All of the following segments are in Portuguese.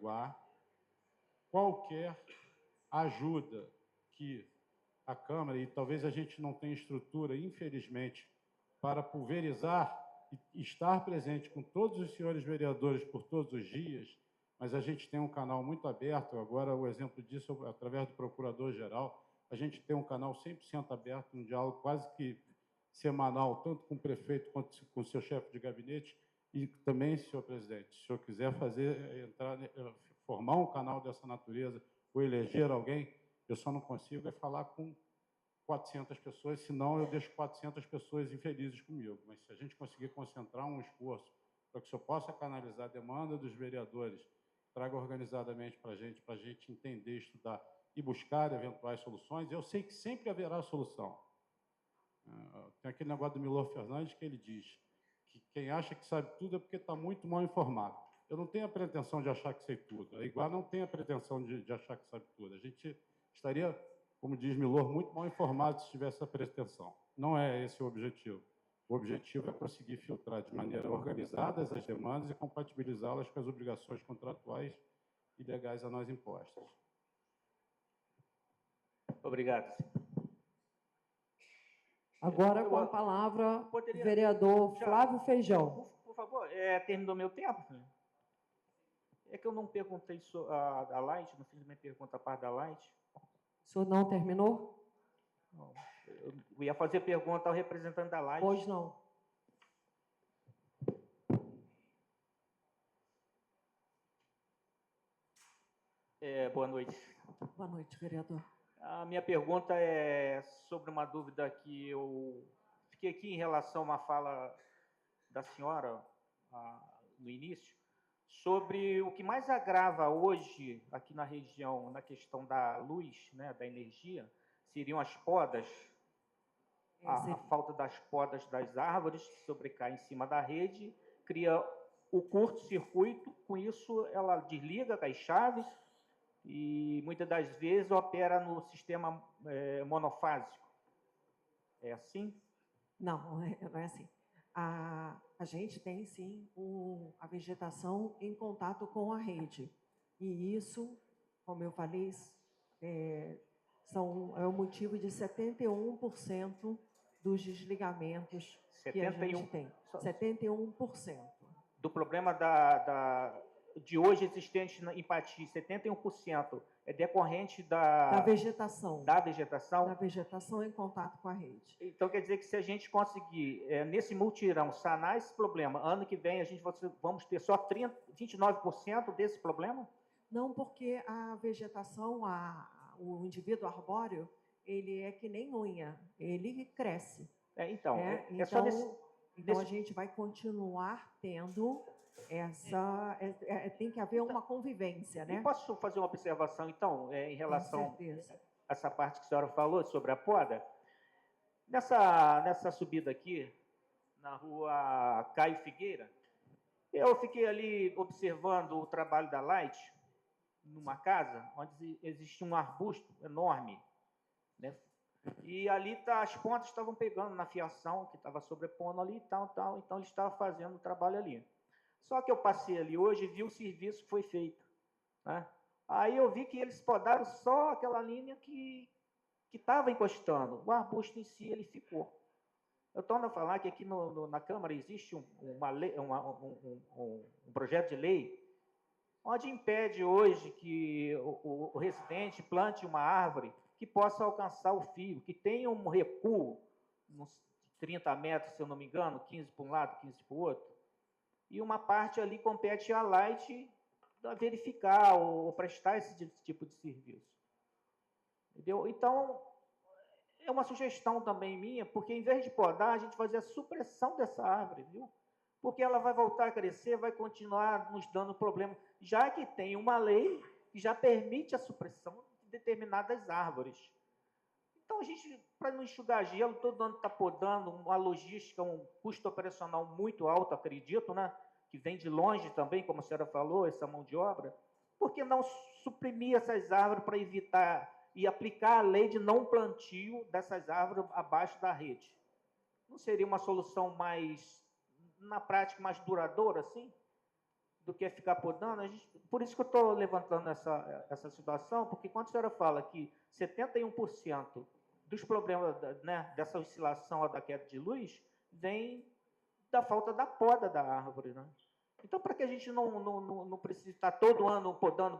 averiguar qualquer ajuda que a Câmara, e talvez a gente não tenha estrutura, infelizmente, para pulverizar e estar presente com todos os senhores vereadores por todos os dias, mas a gente tem um canal muito aberto, agora o exemplo disso, através do Procurador-Geral, a gente tem um canal 100% aberto, um diálogo quase que semanal, tanto com o prefeito quanto com o seu chefe de gabinete, e também, senhor presidente, se o senhor quiser formar um canal dessa natureza ou eleger alguém, eu só não consigo falar com 400 pessoas, senão eu deixo 400 pessoas infelizes comigo. Mas se a gente conseguir concentrar um esforço para que o senhor possa canalizar a demanda dos vereadores, traga organizadamente para a gente entender, estudar e buscar eventuais soluções, eu sei que sempre haverá solução. Tem aquele negócio do Milor Fernandes que ele diz que quem acha que sabe tudo é porque está muito mal informado. Eu não tenho a pretensão de achar que sei tudo. A Iguá não tem a pretensão de achar que sabe tudo. A gente estaria, como diz Milor, muito mal informado se tivesse essa pretensão. Não é esse o objetivo. O objetivo é conseguir filtrar de maneira organizada as demandas e compatibilizá-las com as obrigações contratuais e legais a nós impostas. Obrigado. Agora, com a palavra, o vereador Flávio Feijão. Por favor, terminou meu tempo? É que eu não perguntei a Light, não fiz minha pergunta a par da Light. O senhor não terminou? Não, eu ia fazer pergunta ao representante da Light. Pois não. Boa noite. Boa noite, vereador. A minha pergunta é sobre uma dúvida que eu fiquei aqui em relação a uma fala da senhora no início, sobre o que mais agrava hoje aqui na região, na questão da luz, né, da energia, seriam as podas, a falta das podas das árvores que sobrecai em cima da rede, cria o curto-circuito, com isso ela desliga as chaves, e muitas das vezes opera no sistema monofásico. É assim? Não, não é assim. A gente tem, sim, a vegetação em contato com a rede. E isso, como eu falei, é o motivo de 71% dos desligamentos que a gente tem. 71%. Do problema de hoje existente em Pati, 71% é decorrente da vegetação. Da vegetação? Da vegetação em contato com a rede. Então, quer dizer que se a gente conseguir, nesse multirão, sanar esse problema, ano que vem vamos ter só 29% desse problema? Não, porque a vegetação, o indivíduo arbóreo, ele é que nem unha, ele cresce. Então, então a gente vai continuar tendo tem que haver uma convivência, né? E posso fazer uma observação, então, em relação a essa parte que a senhora falou sobre a poda? Nessa subida aqui, na rua Caio Figueira, eu fiquei ali observando o trabalho da Light, numa casa onde existe um arbusto enorme, né? E ali as pontas estavam pegando na fiação que estava sobrepondo ali e tal, então ele estava fazendo o trabalho ali. Só que eu passei ali hoje e vi o serviço que foi feito, né? Aí eu vi que eles podaram só aquela linha que estava encostando. O arbusto em si, ele ficou. Eu torno a falar que aqui na Câmara existe um projeto de lei onde impede hoje que o residente plante uma árvore que possa alcançar o fio, que tenha um recuo, uns 30 metros, se eu não me engano, 15 para um lado, 15 para o outro. E uma parte ali compete à Light verificar ou prestar esse tipo de serviço. Entendeu? Então, é uma sugestão também minha, porque em vez de podar, a gente fazer a supressão dessa árvore, viu? Porque ela vai voltar a crescer, vai continuar nos dando problema, já que tem uma lei que já permite a supressão de determinadas árvores. Então, a gente, para não enxugar gelo, todo ano está podando, uma logística, um custo operacional muito alto, acredito, né? Que vem de longe também, como a senhora falou, essa mão de obra. Por que não suprimir essas árvores para evitar e aplicar a lei de não plantio dessas árvores abaixo da rede? Não seria uma solução mais, na prática, mais duradoura, assim? do que ficar podando. Por isso que eu estou levantando essa situação, porque quando a senhora fala que 71% dos problemas, né, dessa oscilação da queda de luz vem da falta da poda da árvore, né? Então, para que a gente não precise estar todo ano podando,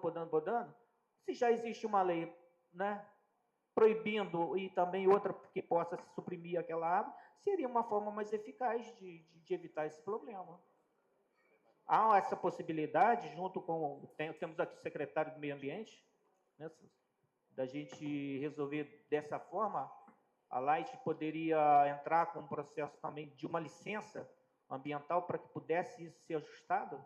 se já existe uma lei, né, proibindo e também outra que possa suprimir aquela árvore, seria uma forma mais eficaz de evitar esse problema. Há essa possibilidade, junto com... Temos aqui o secretário do Meio Ambiente, né, da gente resolver dessa forma. A Light poderia entrar com um processo também de uma licença ambiental para que pudesse isso ser ajustado?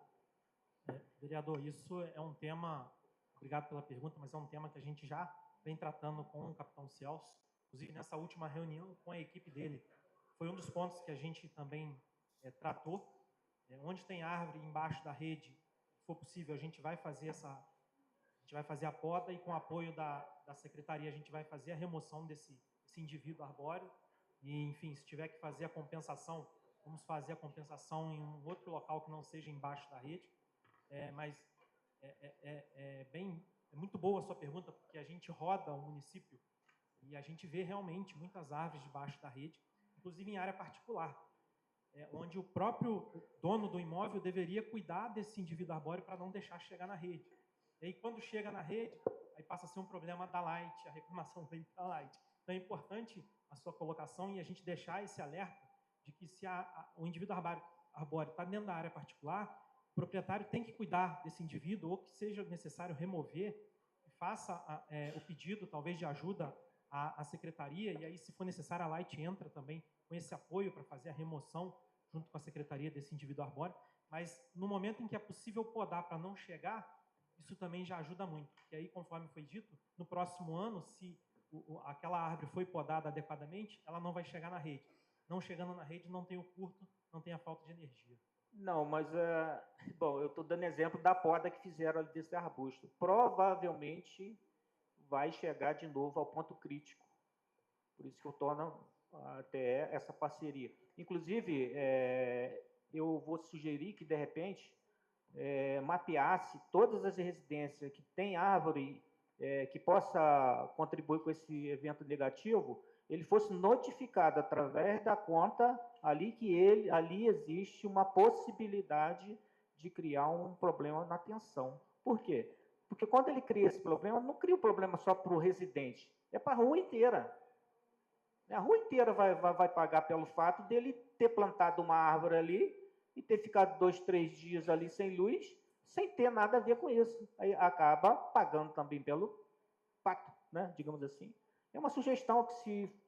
Vereador, isso é um tema, obrigado pela pergunta, mas é um tema que a gente já vem tratando com o capitão Celso, inclusive nessa última reunião com a equipe dele. Foi um dos pontos que a gente também tratou. Onde tem árvore embaixo da rede, se for possível, a gente vai fazer a poda e com o apoio da secretaria a gente vai fazer a remoção desse indivíduo arbóreo. E, enfim, se tiver que fazer a compensação, vamos fazer a compensação em um outro local que não seja embaixo da rede. Mas é muito boa a sua pergunta, porque a gente roda o município e a gente vê realmente muitas árvores debaixo da rede, inclusive em área particular, onde o próprio dono do imóvel deveria cuidar desse indivíduo arbóreo para não deixar chegar na rede. E aí, quando chega na rede, aí passa a ser um problema da Light, a reclamação vem da Light. Então, é importante a sua colocação e a gente deixar esse alerta de que se o indivíduo arbóreo está dentro da área particular, o proprietário tem que cuidar desse indivíduo, ou que seja necessário remover, faça o pedido, talvez, de ajuda à secretaria, e aí, se for necessário, a Light entra também com esse apoio para fazer a remoção junto com a secretaria desse indivíduo arbóreo. Mas, no momento em que é possível podar para não chegar, isso também já ajuda muito. E aí, conforme foi dito, no próximo ano, se aquela árvore foi podada adequadamente, ela não vai chegar na rede. Não chegando na rede, não tem o curto, não tem a falta de energia. Não, mas, bom, eu estou dando exemplo da poda que fizeram ali desse arbusto. Provavelmente vai chegar de novo ao ponto crítico. Por isso que eu torno até essa parceria. Inclusive, eu vou sugerir que, de repente, mapeasse todas as residências que têm árvore que possa contribuir com esse evento negativo, ele fosse notificado através da conta ali que ali existe uma possibilidade de criar um problema na tensão. Por quê? Porque quando ele cria esse problema, não cria um problema só para o residente, é para a rua inteira. A rua inteira vai pagar pelo fato dele ter plantado uma árvore ali e ter ficado 2, 3 dias ali sem luz, sem ter nada a ver com isso. Aí acaba pagando também pelo pacto, né, digamos assim. É uma sugestão que se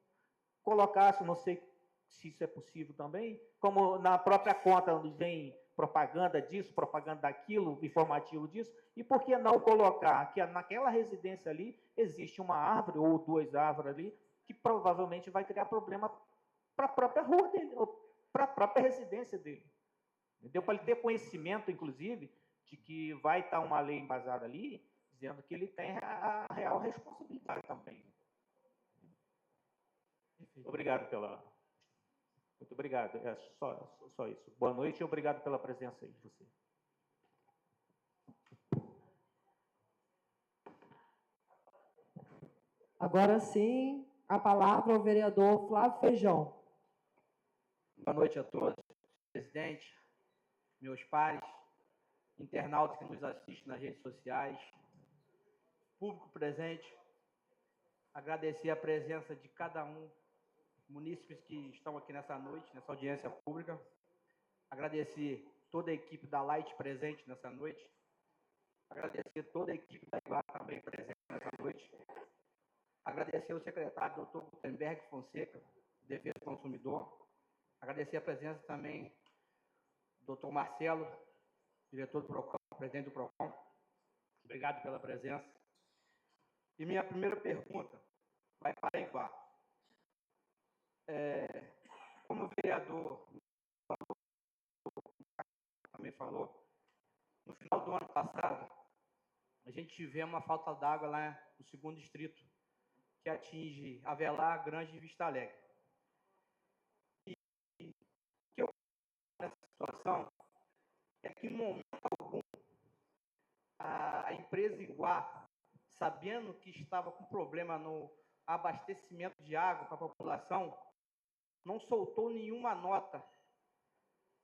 colocasse, não sei se isso é possível também, como na própria conta vem propaganda disso, propaganda daquilo, informativo disso, e por que não colocar que naquela residência ali existe uma árvore ou 2 árvores ali, que provavelmente vai criar problema para a própria rua dele, ou para a própria residência dele. Entendeu? Para ele ter conhecimento, inclusive, de que vai estar uma lei embasada ali, dizendo que ele tem a real responsabilidade também. Obrigado pela... Muito obrigado. É só isso. Boa noite e obrigado pela presença aí de você. Agora sim, a palavra ao vereador Flávio Feijão. Boa noite a todos, presidente, meus pares, internautas que nos assistem nas redes sociais, público presente, agradecer a presença de cada um, munícipes que estão aqui nessa noite, nessa audiência pública, agradecer toda a equipe da Light presente nessa noite, agradecer toda a equipe da IBA também presente nessa noite, agradecer ao secretário doutor Gutenberg Fonseca, Defesa do Consumidor, agradecer a presença também do doutor Marcelo, diretor do PROCON, presidente do PROCON. Obrigado pela presença. E minha primeira pergunta vai para a IBA. Como o vereador também falou, no final do ano passado, a gente tivemos uma falta d'água lá no 2º distrito, que atinge Avelar, Grande e Vista Alegre. E o que eu nessa situação é que, em momento algum, a empresa Iguá, sabendo que estava com problema no abastecimento de água para a população, não soltou nenhuma nota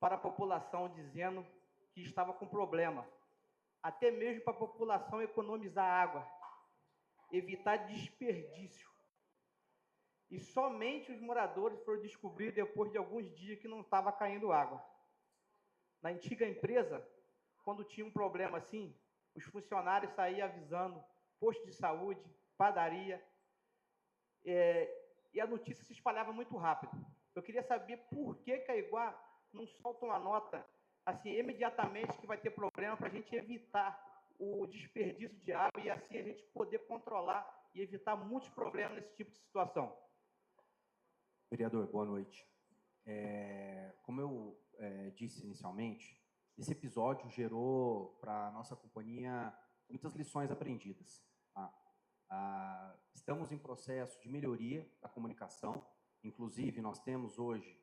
para a população dizendo que estava com problema, até mesmo para a população economizar água, evitar desperdício. E somente os moradores foram descobrir depois de alguns dias que não estava caindo água. Na antiga empresa, quando tinha um problema assim, os funcionários saíam avisando posto de saúde, padaria, e a notícia se espalhava muito rápido. Eu queria saber por que a Iguá não solta uma nota assim imediatamente que vai ter problema para a gente evitar o desperdício de água e assim a gente poder controlar e evitar muitos problemas nesse tipo de situação. Vereador, boa noite. Como eu disse inicialmente, esse episódio gerou para a nossa companhia muitas lições aprendidas. Estamos em processo de melhoria da comunicação, inclusive nós temos hoje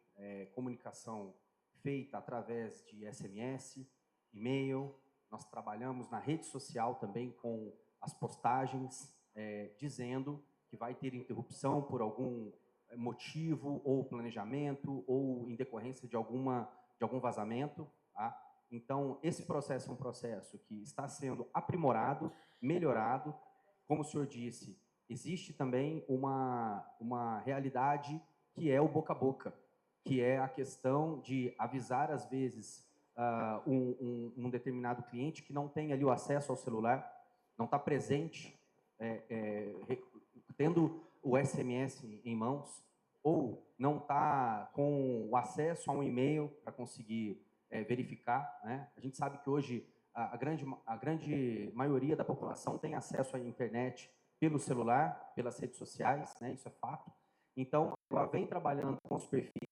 comunicação feita através de SMS, e-mail, nós trabalhamos na rede social também com as postagens dizendo que vai ter interrupção por algum motivo ou planejamento ou em decorrência de algum vazamento, tá? Então, esse processo é um processo que está sendo aprimorado, melhorado. Como o senhor disse, existe também uma realidade que é o boca a boca, que é a questão de avisar, às vezes, um determinado cliente que não tem ali o acesso ao celular, não está presente, tendo o SMS em mãos, ou não está com o acesso a um e-mail para conseguir verificar, né? A gente sabe que hoje a grande maioria da população tem acesso à internet pelo celular, pelas redes sociais, né? Isso é fato. Então, ela vem trabalhando com os perfis,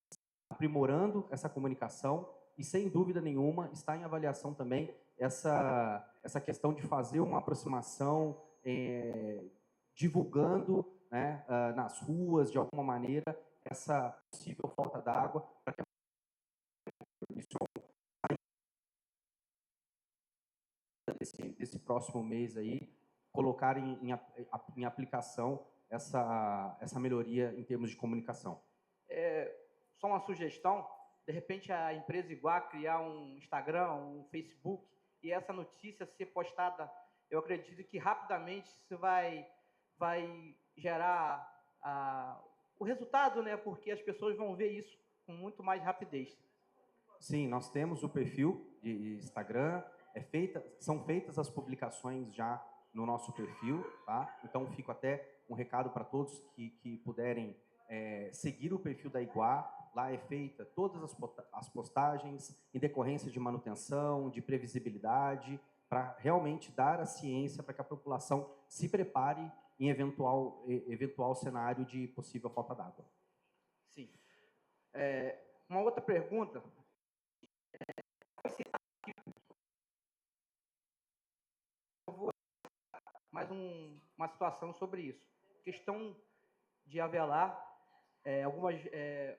aprimorando essa comunicação e, sem dúvida nenhuma, está em avaliação também essa questão de fazer uma aproximação divulgando, né, nas ruas, de alguma maneira, essa possível falta d'água, para que desse próximo mês aí, colocar em aplicação essa melhoria em termos de comunicação. Só uma sugestão, de repente a empresa Iguá criar um Instagram, um Facebook, e essa notícia ser postada, eu acredito que rapidamente isso vai gerar o resultado, né? Porque as pessoas vão ver isso com muito mais rapidez. Sim, nós temos o perfil de Instagram, são feitas as publicações já no nosso perfil, tá? Então, fico até um recado para todos que puderem seguir o perfil da Iguá. Lá é feita todas as postagens em decorrência de manutenção, de previsibilidade, para realmente dar a ciência para que a população se prepare em eventual cenário de possível falta d'água. Sim. Uma outra pergunta. Eu vou mais uma situação sobre isso. Questão de Avelar,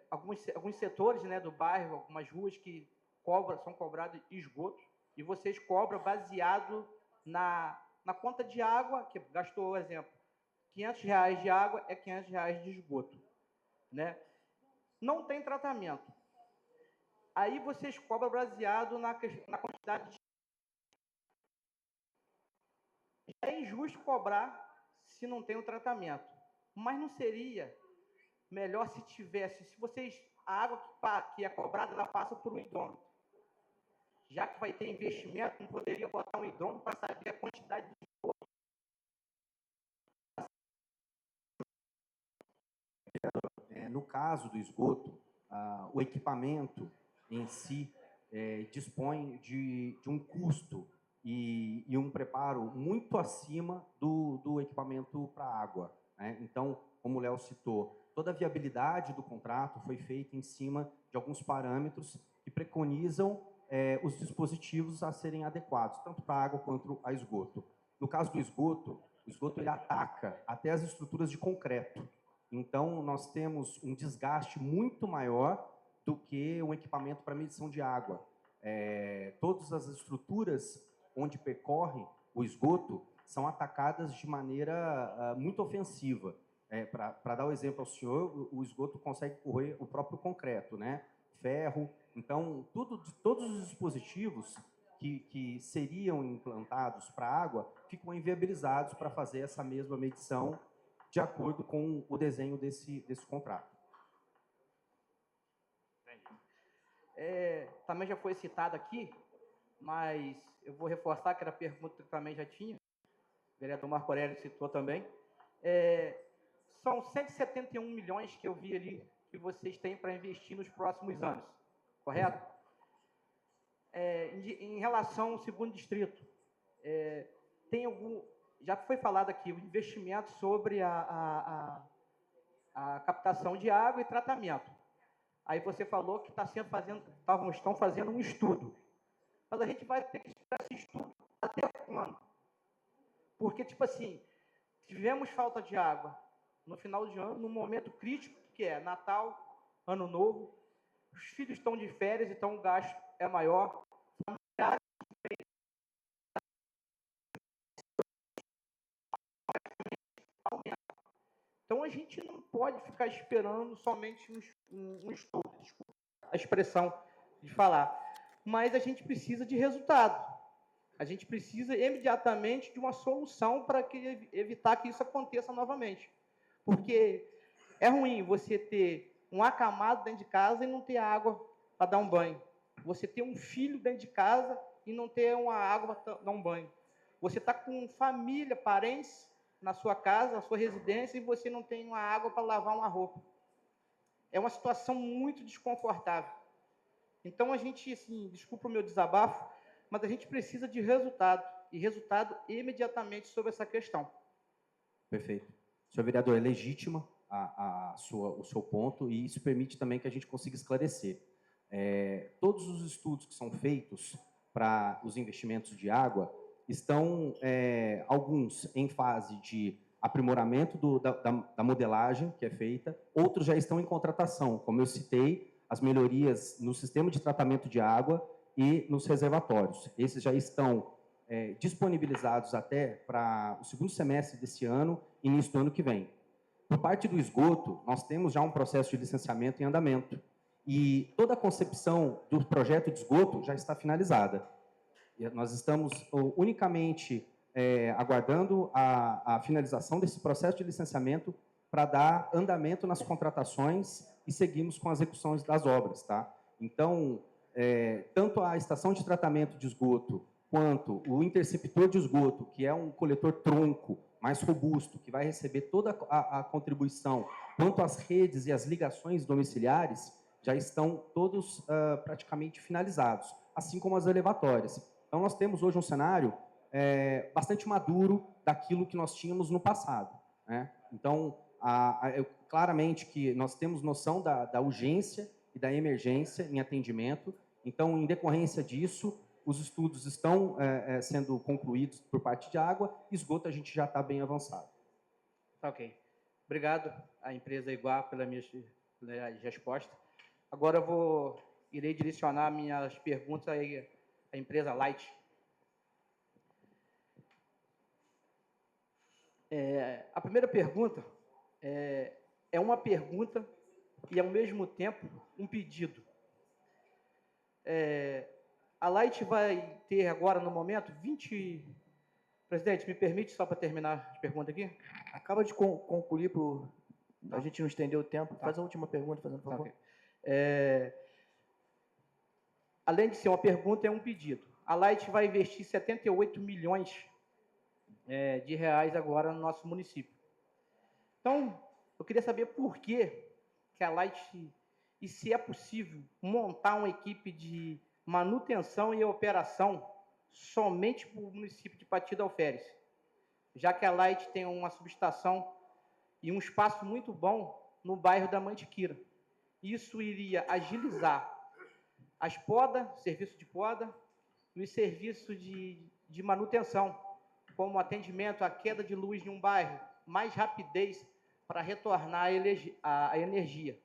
alguns setores, né, do bairro, algumas ruas que são cobrados esgoto, e vocês cobram baseado na conta de água, que gastou, por exemplo, R$500 de água é R$500 de esgoto, né? Não tem tratamento. Aí vocês cobram baseado na quantidade de... É injusto cobrar se não tem o tratamento. Mas não seria melhor se a água que é cobrada, ela passa por um hidrômetro. Já que vai ter investimento, não poderia botar um hidrômetro para saber a quantidade de esgoto. No caso do esgoto, o equipamento em si dispõe de um custo e um preparo muito acima do equipamento para água, né? Então, como o Léo citou, toda a viabilidade do contrato foi feita em cima de alguns parâmetros que preconizam os dispositivos a serem adequados, tanto para água quanto a esgoto. No caso do esgoto, o esgoto ele ataca até as estruturas de concreto. Então, nós temos um desgaste muito maior do que um equipamento para medição de água. Todas as estruturas onde percorre o esgoto são atacadas de maneira muito ofensiva. Para dar o exemplo ao senhor, o esgoto consegue corroer o próprio concreto, né? Ferro. Então, todos os dispositivos que seriam implantados para a água ficam inviabilizados para fazer essa mesma medição de acordo com o desenho desse contrato. Também já foi citado aqui, mas eu vou reforçar que era a pergunta que também já tinha. O vereador Marco Aurélio citou também. São 171 milhões que eu vi ali que vocês têm para investir nos próximos anos, correto? Em relação ao segundo distrito, tem algum... Já foi falado aqui o investimento sobre a captação de água e tratamento. Aí você falou que estão fazendo um estudo. Mas a gente vai ter que esperar esse estudo até quando? Porque, tipo assim, tivemos falta de água no final de ano, num momento crítico, que é Natal, Ano Novo, os filhos estão de férias, então o gasto é maior. Então, a gente não pode ficar esperando somente um estudo, desculpa a expressão de falar, mas a gente precisa de resultado. A gente precisa imediatamente de uma solução para evitar que isso aconteça novamente. Porque é ruim você ter um acamado dentro de casa e não ter água para dar um banho. Você ter um filho dentro de casa e não ter uma água para dar um banho. Você está com família, parentes na sua casa, na sua residência, e você não tem uma água para lavar uma roupa. É uma situação muito desconfortável. Então, a gente, assim, desculpa o meu desabafo, mas a gente precisa de resultado, e resultado imediatamente sobre essa questão. Perfeito. Senhor vereador, é legítima o seu ponto, e isso permite também que a gente consiga esclarecer. Todos os estudos que são feitos para os investimentos de água estão, alguns em fase de aprimoramento da modelagem que é feita, outros já estão em contratação, como eu citei, as melhorias no sistema de tratamento de água e nos reservatórios. Esses já estão disponibilizados até para o segundo semestre desse ano, início do ano que vem. Por parte do esgoto, nós temos já um processo de licenciamento em andamento, e toda a concepção do projeto de esgoto já está finalizada. E nós estamos unicamente aguardando a finalização desse processo de licenciamento para dar andamento nas contratações e seguimos com as execuções das obras, tá? Então, tanto a estação de tratamento de esgoto quanto o interceptor de esgoto, que é um coletor tronco mais robusto, que vai receber toda a contribuição, quanto as redes e as ligações domiciliares, já estão todos praticamente finalizados, assim como as elevatórias. Então, nós temos hoje um cenário bastante maduro daquilo que nós tínhamos no passado, né? Então, claramente que nós temos noção da urgência e da emergência em atendimento. Então, em decorrência disso, os estudos estão sendo concluídos por parte de água, esgoto a gente já está bem avançado. Ok. Obrigado à empresa Iguá pela minha resposta. Agora irei direcionar minhas perguntas à empresa Light. A primeira pergunta é uma pergunta e, ao mesmo tempo, um pedido. A Light vai ter agora, no momento, 20... Presidente, me permite, só para terminar a pergunta aqui? Acaba de concluir, para a gente não estender o tempo. Faz a última pergunta, fazendo favor. Okay. Além de ser uma pergunta, é um pedido. A Light vai investir 78 milhões de reais agora no nosso município. Então, eu queria saber por que a Light, e se é possível, montar uma equipe de manutenção e operação somente para o município de Pati do Alferes, já que a Light tem uma subestação e um espaço muito bom no bairro da Mantiqueira. Isso iria agilizar as podas, serviço de poda, e os serviços de manutenção, como atendimento à queda de luz em um bairro, mais rapidez para retornar a energia.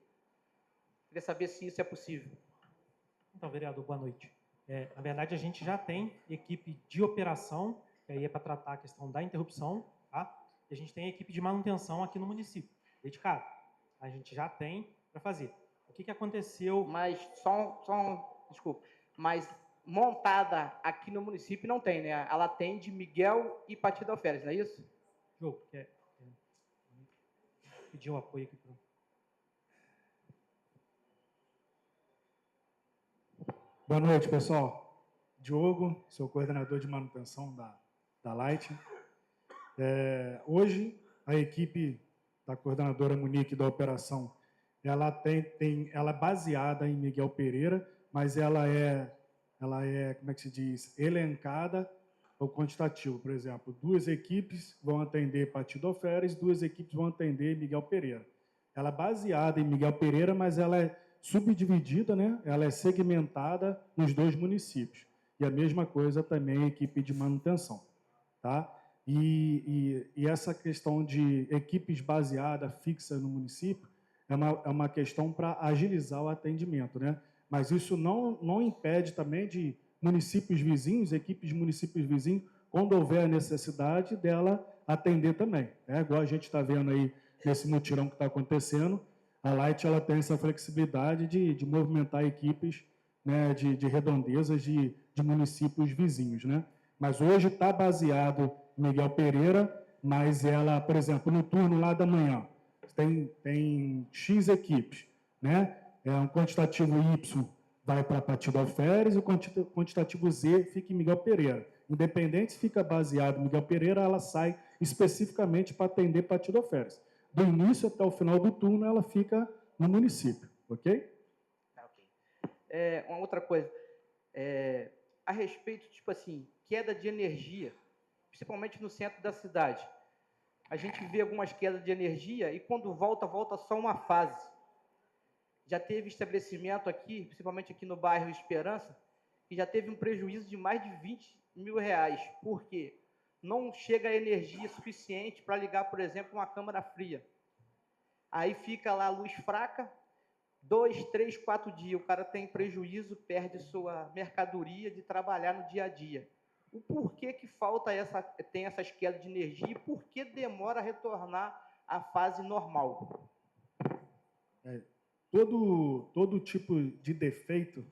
Queria saber se isso é possível. Então, vereador, boa noite. Na verdade, a gente já tem equipe de operação que aí é para tratar a questão da interrupção, tá? E a gente tem a equipe de manutenção aqui no município, dedicada. A gente já tem para fazer. O que aconteceu? Mas desculpa, mas montada aqui no município não tem, né? Ela tem de Miguel e Partido Alferes, não é isso? Diogo, quer pedir um apoio aqui para... Boa noite, pessoal. Diogo, sou coordenador de manutenção da Light. Hoje, a equipe da coordenadora Monique da operação, ela é baseada em Miguel Pereira, mas ela é, como é que se diz, elencada ao quantitativo. Por exemplo, 2 equipes vão atender Partido Alferes, 2 equipes vão atender Miguel Pereira. Ela é baseada em Miguel Pereira, mas ela é subdividida, né? Ela é segmentada nos 2 municípios. E a mesma coisa também a equipe de manutenção. Tá? E essa questão de equipes baseadas, fixas no município, é uma questão para agilizar o atendimento. Né? Mas isso não impede também de municípios vizinhos, equipes de municípios vizinhos, quando houver a necessidade dela atender também. Igual a gente está vendo aí nesse mutirão que está acontecendo, a Light ela tem essa flexibilidade de movimentar equipes, né, de redondezas de municípios vizinhos. Né? Mas hoje está baseado em Miguel Pereira, mas ela, por exemplo, no turno lá da manhã, tem X equipes. Né? Um quantitativo Y vai para Partido Alferes e o quantitativo Z fica em Miguel Pereira. Independente se fica baseado em Miguel Pereira, ela sai especificamente para atender Partido Alferes. Do início até o final do turno, ela fica no município, ok? Uma outra coisa, a respeito, tipo assim, queda de energia, principalmente no centro da cidade. A gente vê algumas quedas de energia e quando volta só uma fase. Já teve estabelecimento aqui, principalmente aqui no bairro Esperança, que já teve um prejuízo de mais de 20 mil reais. Por quê? Não chega a energia suficiente para ligar, por exemplo, uma câmara fria. Aí fica lá a luz fraca, 2, 3, 4 dias, o cara tem prejuízo, perde sua mercadoria de trabalhar no dia a dia. O porquê que tem essas quedas de energia e por que demora a retornar à fase normal? Todo tipo de defeito,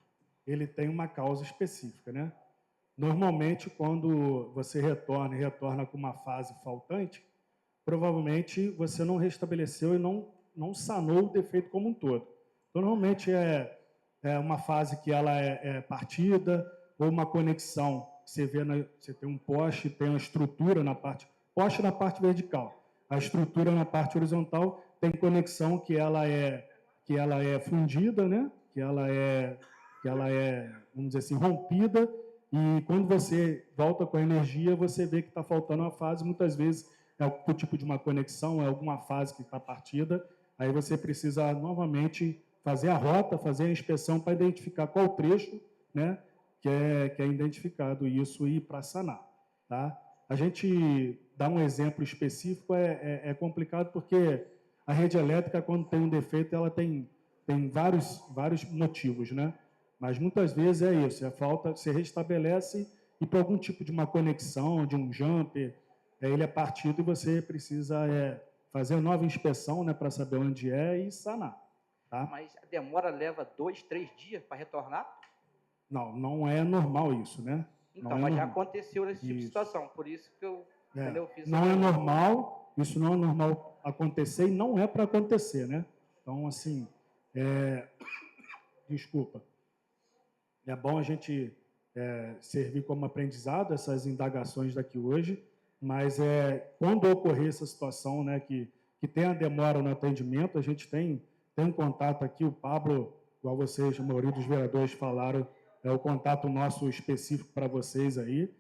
ele tem uma causa específica, né? Normalmente, quando você retorna com uma fase faltante, provavelmente você não restabeleceu e não sanou o defeito como um todo. Então, normalmente é uma fase que ela é partida ou uma conexão. Você tem um poste, tem uma estrutura poste na parte vertical. A estrutura na parte horizontal tem conexão que ela é fundida, né? que ela é, vamos dizer assim, rompida. E quando você volta com a energia, você vê que está faltando uma fase. Muitas vezes é o tipo de uma conexão, é alguma fase que está partida. Aí você precisa novamente fazer a rota, fazer a inspeção para identificar qual trecho, né, que é identificado isso e para sanar. Tá? A gente dá um exemplo específico, é complicado porque a rede elétrica, quando tem um defeito, ela tem vários motivos, né? Mas muitas vezes é isso, falta, você restabelece e por algum tipo de uma conexão, de um jumper, ele é partido e você precisa fazer uma nova inspeção, né, para saber onde é e sanar. Tá? Mas a demora leva 2, 3 dias para retornar? Não é normal isso, né? Então, mas já aconteceu esse tipo de situação, por isso que eu fiz... Não é normal, isso não é normal acontecer e não é para acontecer, né? Então, assim, desculpa. É bom a gente servir como aprendizado essas indagações daqui hoje, mas quando ocorrer essa situação, né, que tem a demora no atendimento, a gente tem um contato aqui, o Pablo, igual vocês, a maioria dos vereadores falaram, é o contato nosso específico para vocês aí,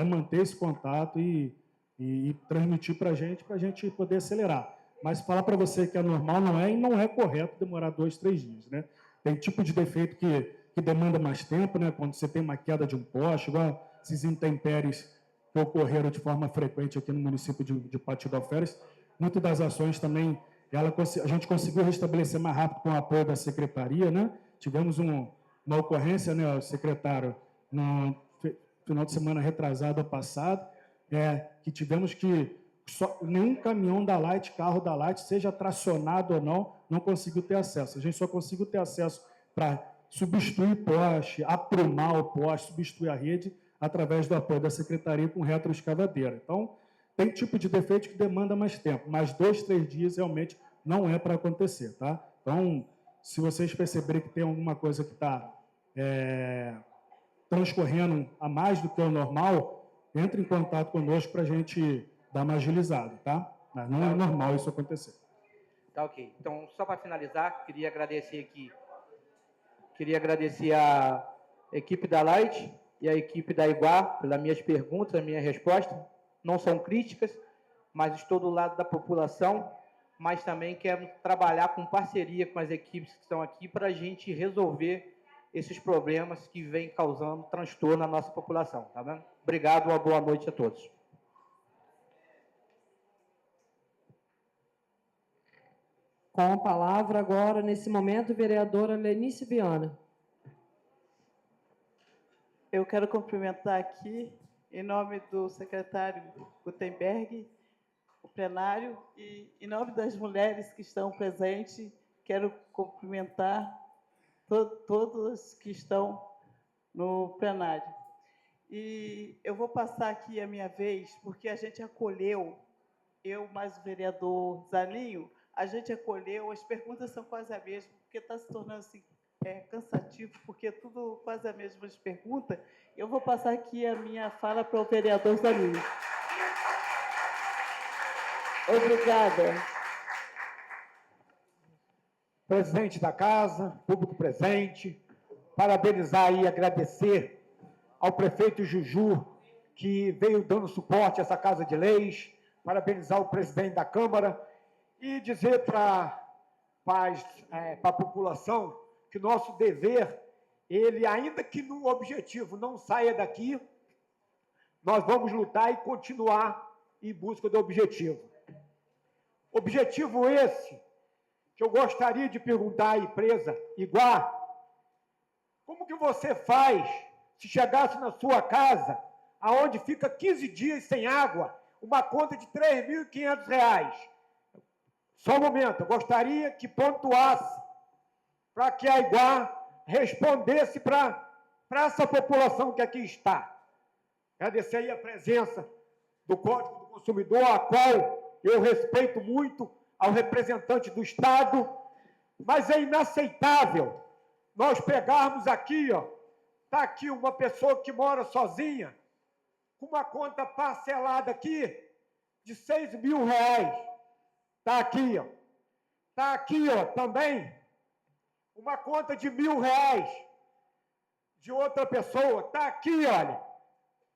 manter esse contato e transmitir para a gente poder acelerar. Mas falar para você que é normal não é correto demorar 2, 3 dias, né? Tem tipo de defeito que demanda mais tempo, né? Quando você tem uma queda de um poste, igual esses intempéries que ocorreram de forma frequente aqui no município de Partido Alferes, muitas das ações também, a gente conseguiu restabelecer mais rápido com o apoio da secretaria, né? Tivemos uma ocorrência, né, secretário, final de semana retrasado ou passado, que tivemos que nenhum caminhão da Light, carro da Light, seja tracionado ou não conseguiu ter acesso. A gente só conseguiu ter acesso para substituir poste, aprumar o poste, substituir a rede, através do apoio da Secretaria com retroescavadeira. Então, tem tipo de defeito que demanda mais tempo, mas 2, 3 dias realmente não é para acontecer, tá? Então, se vocês perceberem que tem alguma coisa que está transcorrendo a mais do que o normal, entre em contato conosco para a gente dar uma agilizada, tá? Mas não é normal isso acontecer. Tá ok. Então, só para finalizar, queria agradecer a equipe da Light e a equipe da Iguar pelas minhas perguntas, as minhas respostas. Não são críticas, mas estou do lado da população, mas também quero trabalhar com parceria com as equipes que estão aqui para a gente resolver esses problemas que vêm causando transtorno na nossa população, tá bem? Obrigado, uma boa noite a todos. Com a palavra agora, nesse momento, vereadora Lenice Viana. Eu quero cumprimentar aqui, em nome do secretário Gutenberg, o plenário, e em nome das mulheres que estão presentes, quero cumprimentar todas que estão no plenário. E eu vou passar aqui a minha vez, porque a gente acolheu, eu mais o vereador Zaninho, a gente acolheu, as perguntas são quase as mesmas, porque está se tornando assim, cansativo, porque tudo quase as mesmas perguntas. Eu vou passar aqui a minha fala para o vereador Zaninho. Obrigada. Presidente da casa, público presente, parabenizar e agradecer ao prefeito Juju, que veio dando suporte a essa Casa de Leis, parabenizar o presidente da Câmara e dizer para a população que nosso dever, ele, ainda que no objetivo não saia daqui, nós vamos lutar e continuar em busca do objetivo. Objetivo esse que eu gostaria de perguntar à empresa Iguar, como que você faz se chegasse na sua casa, aonde fica 15 dias sem água, uma conta de R$ 3.500? Só um momento, eu gostaria que pontuasse para que a Iguar respondesse para essa população que aqui está. Agradecer aí a presença do Código do Consumidor, a qual eu respeito muito, ao representante do Estado, mas é inaceitável nós pegarmos aqui, está aqui uma pessoa que mora sozinha, com uma conta parcelada aqui de R$ 6.000. Está aqui, está aqui, também, uma conta de R$ 1.000 de outra pessoa, está aqui, olha,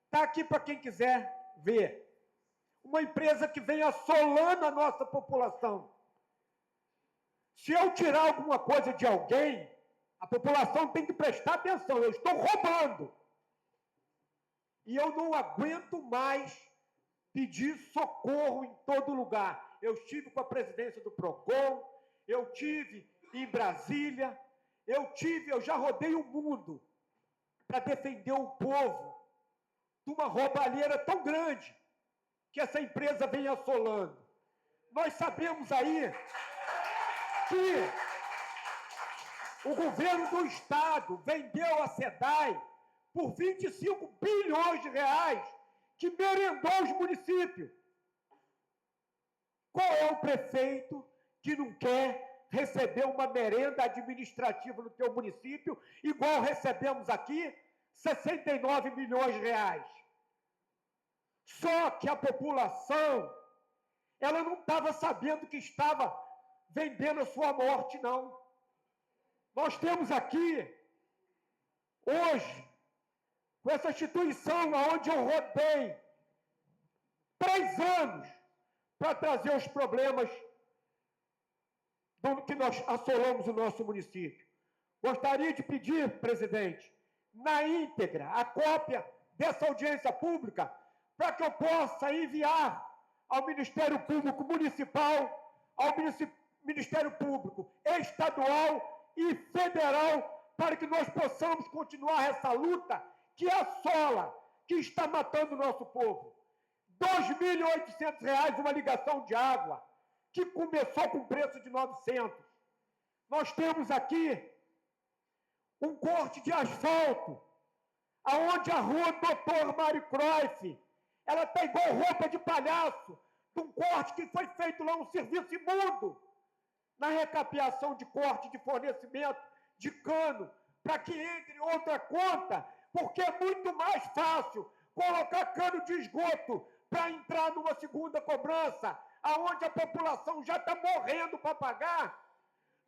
está aqui para quem quiser ver. Uma empresa que vem assolando a nossa população. Se eu tirar alguma coisa de alguém, a população tem que prestar atenção, eu estou roubando. E eu não aguento mais pedir socorro em todo lugar. Eu estive com a presidência do PROCON, eu estive em Brasília, eu já rodei o mundo para defender o povo de uma roubalheira tão grande que essa empresa vem assolando. Nós sabemos aí que o governo do Estado vendeu a SEDAI por R$ 25 bilhões, que merendou os municípios. Qual é o prefeito que não quer receber uma merenda administrativa no teu município, igual recebemos aqui, R$ 69 milhões? Só que a população, ela não estava sabendo que estava vendendo a sua morte, não. Nós temos aqui, hoje, com essa instituição onde eu rodei 3 anos para trazer os problemas que nós assolamos o nosso município. Gostaria de pedir, presidente, na íntegra, a cópia dessa audiência pública, para que eu possa enviar ao Ministério Público Municipal, ao Ministério Público Estadual e Federal, para que nós possamos continuar essa luta que assola, que está matando o nosso povo. R$ 2.800 uma ligação de água, que começou com preço de 900. Nós temos aqui um corte de asfalto, aonde a rua Dr. Mário Cruyff, ela está igual roupa de palhaço, de um corte que foi feito lá, um serviço imundo, na recapeação de corte de fornecimento de cano, para que entre outra conta, porque é muito mais fácil colocar cano de esgoto para entrar numa segunda cobrança, aonde a população já está morrendo para pagar,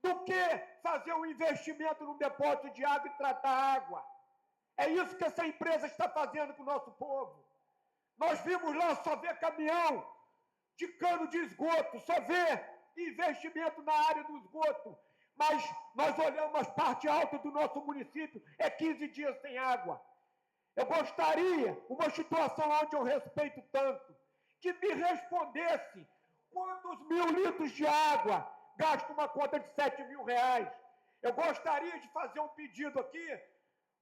do que fazer um investimento num depósito de água e tratar água. É isso que essa empresa está fazendo com o nosso povo. Nós vimos lá só ver caminhão de cano de esgoto, só ver investimento na área do esgoto, mas nós olhamos a parte alta do nosso município, é 15 dias sem água. Eu gostaria, uma situação onde eu respeito tanto, que me respondesse quantos 1.000 litros de água gasta uma conta de R$7.000. Eu gostaria de fazer um pedido aqui,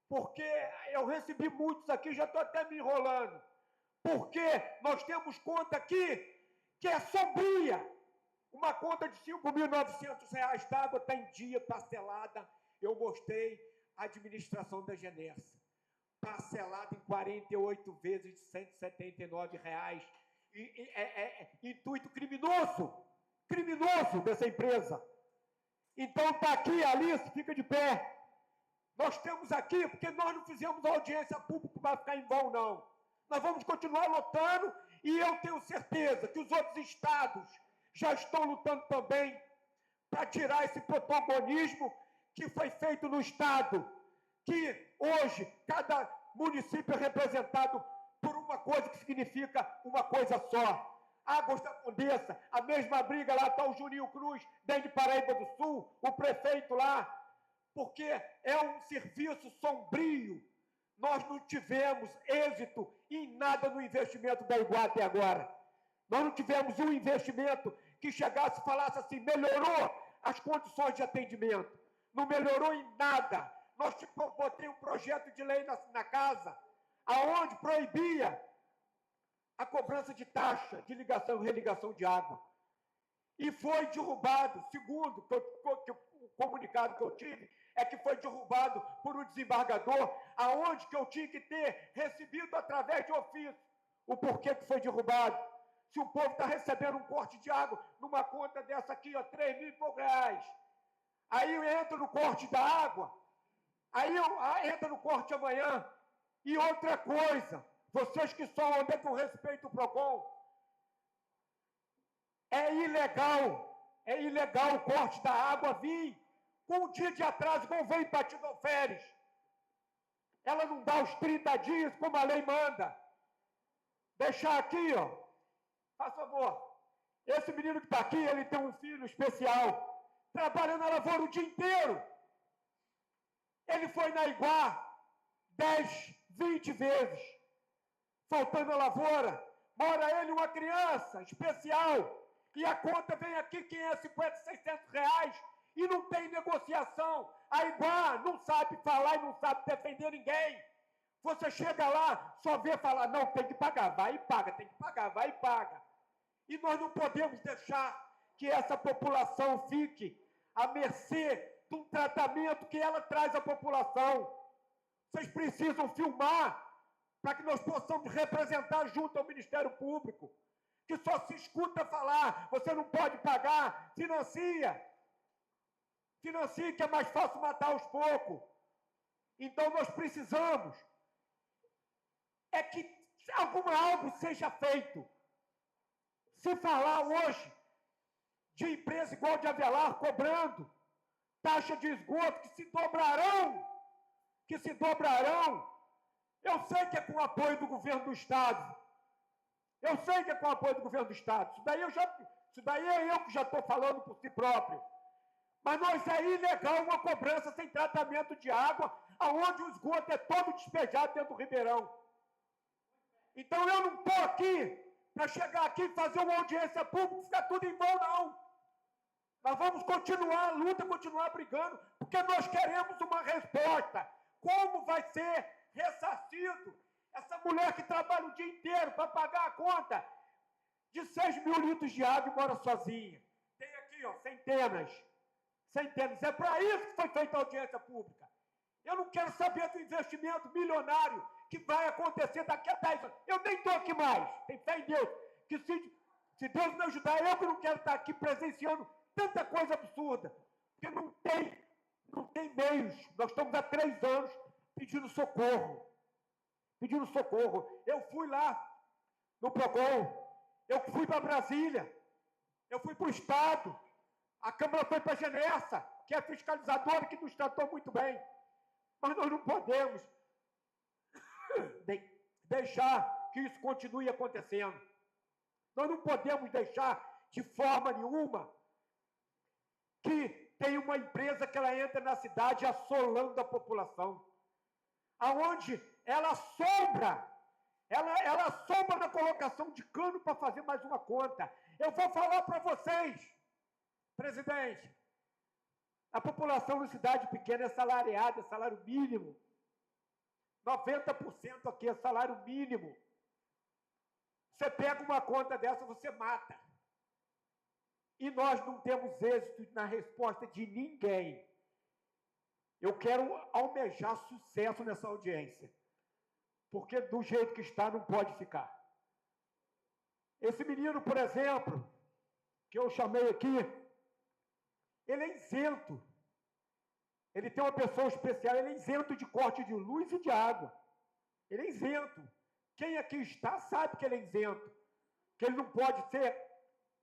porque eu recebi muitos aqui, já estou até me enrolando, porque nós temos conta aqui que é sombria. Uma conta de R$5.900 d'água está em dia, parcelada. Eu mostrei a administração da Genersa. Parcelada em 48 vezes de R$179. Intuito criminoso dessa empresa. Então está aqui, Alice, fica de pé. Nós estamos aqui porque nós não fizemos audiência pública para ficar em vão, não. Nós vamos continuar lutando e eu tenho certeza que os outros estados já estão lutando também para tirar esse protagonismo que foi feito no estado, que hoje cada município é representado por uma coisa que significa uma coisa só. Águas da Condessa, a mesma briga, lá está o Juninho Cruz, desde Paraíba do Sul, o prefeito lá, porque é um serviço sombrio. Nós não tivemos êxito em nada no investimento da Iguá até agora. Nós não tivemos um investimento que chegasse e falasse assim, melhorou as condições de atendimento. Não melhorou em nada. Nós botei um projeto de lei na casa, aonde proibia a cobrança de taxa de ligação e religação de água. E foi derrubado, segundo o comunicado que eu tive, é que foi derrubado por um desembargador, aonde que eu tinha que ter recebido através de ofício o porquê que foi derrubado. Se o povo está recebendo um corte de água numa conta dessa aqui, ó, R$3.000 e poucos. Aí eu entro no corte da água, aí entra no corte amanhã. E outra coisa, vocês que só andam com respeito ao PROCON, é ilegal o corte da água vir com um dia de atraso, como vem Partido Alferes. Ela não dá os 30 dias, como a lei manda. Deixar aqui, ó, faz favor, esse menino que está aqui, ele tem um filho especial, trabalha na lavoura o dia inteiro. Ele foi na Iguá 10, 20 vezes, faltando a lavoura, mora ele uma criança especial, e a conta vem aqui R$550, R$600, e não tem negociação. A Iguá não sabe falar e não sabe defender ninguém. Você chega lá, só vê falar, não, tem que pagar, vai e paga, tem que pagar, vai e paga. E nós não podemos deixar que essa população fique à mercê de um tratamento que ela traz à população. Vocês precisam filmar para que nós possamos representar junto ao Ministério Público, que só se escuta falar, você não pode pagar, financia, que é mais fácil matar aos poucos. Então nós precisamos é que algo seja feito. Se falar hoje de empresa igual de Avelar cobrando taxa de esgoto que se dobrarão, eu sei que é com o apoio do governo do Estado. Isso daí é eu que já estou falando por si próprio. Mas nós é ilegal uma cobrança sem tratamento de água, aonde o esgoto é todo despejado dentro do Ribeirão. Então eu não estou aqui para chegar aqui e fazer uma audiência pública e ficar tudo em vão, não. Nós vamos continuar a luta, continuar brigando, porque nós queremos uma resposta. Como vai ser ressarcido Essa mulher que trabalha o dia inteiro para pagar a conta de 6 mil litros de água e mora sozinha. Tem aqui, ó, centenas. É para isso que foi feita a audiência pública. Eu não quero saber do investimento milionário que vai acontecer daqui a 10 anos. Eu nem estou aqui mais. Tem fé em Deus. Que se Deus me ajudar, eu que não quero estar aqui presenciando tanta coisa absurda. Porque não tem meios. Nós estamos há 3 anos pedindo socorro. Eu fui lá no PROCON. Eu fui para Brasília. Eu fui para o Estado. A Câmara foi para a Genersa, que é a fiscalizadora que nos tratou muito bem. Mas nós não podemos deixar que isso continue acontecendo. Nós não podemos deixar de forma nenhuma que tem uma empresa que ela entra na cidade assolando a população. Aonde ela assombra na colocação de cano para fazer mais uma conta. Eu vou falar para vocês, presidente, a população da cidade pequena é salariada, é salário mínimo. 90% aqui é salário mínimo. Você pega uma conta dessa, você mata. E nós não temos êxito na resposta de ninguém. Eu quero almejar sucesso nessa audiência. Porque do jeito que está, não pode ficar. Esse menino, por exemplo, que eu chamei aqui, ele é isento. Ele tem uma pessoa especial, ele é isento de corte de luz e de água. Ele é isento. Quem aqui está sabe que ele é isento. Que ele não pode ser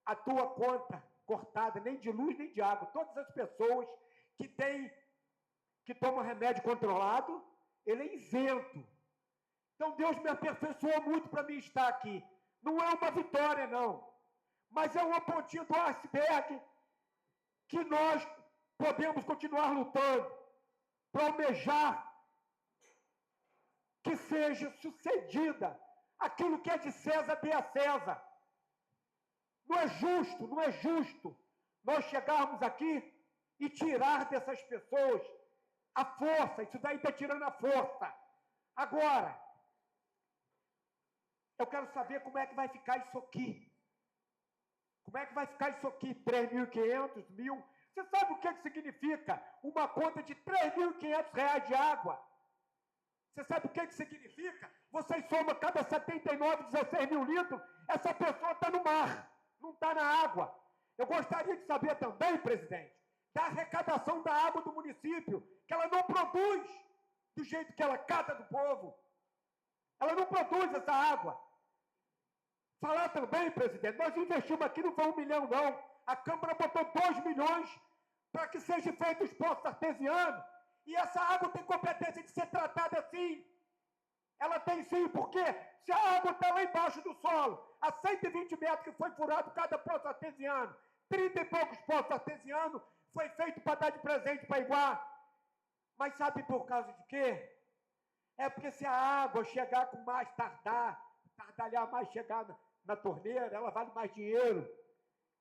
a tua conta cortada, nem de luz, nem de água. Todas as pessoas que tomam remédio controlado, ele é isento. Então Deus me aperfeiçoou muito para mim estar aqui. Não é uma vitória, não. Mas é uma pontinha do iceberg que nós podemos continuar lutando para almejar que seja sucedida aquilo que é de César, dê a César. Não é justo nós chegarmos aqui e tirar dessas pessoas a força. Isso daí está tirando a força. Agora, eu quero saber como é que vai ficar isso aqui. Como é que vai ficar isso aqui? 3.500, 1.000? Você sabe o que significa uma conta de R$3.500 de água? Você sabe o que significa? Você soma cada 79, 16 mil litros, essa pessoa está no mar, não está na água. Eu gostaria de saber também, presidente, da arrecadação da água do município, que ela não produz do jeito que ela cata do povo. Ela não produz essa água. Falar também, presidente, nós investimos aqui, não foi 1 milhão, não. A Câmara botou 2 milhões para que seja feito os poços artesianos. E essa água tem competência de ser tratada assim. Ela tem sim, porque se a água está lá embaixo do solo, a 120 metros que foi furado cada poço artesiano, 30 e poucos poços artesianos, foi feito para dar de presente para Iguá. Mas sabe por causa de quê? É porque se a água chegar com mais tardalhar mais, chegar na torneira, ela vale mais dinheiro.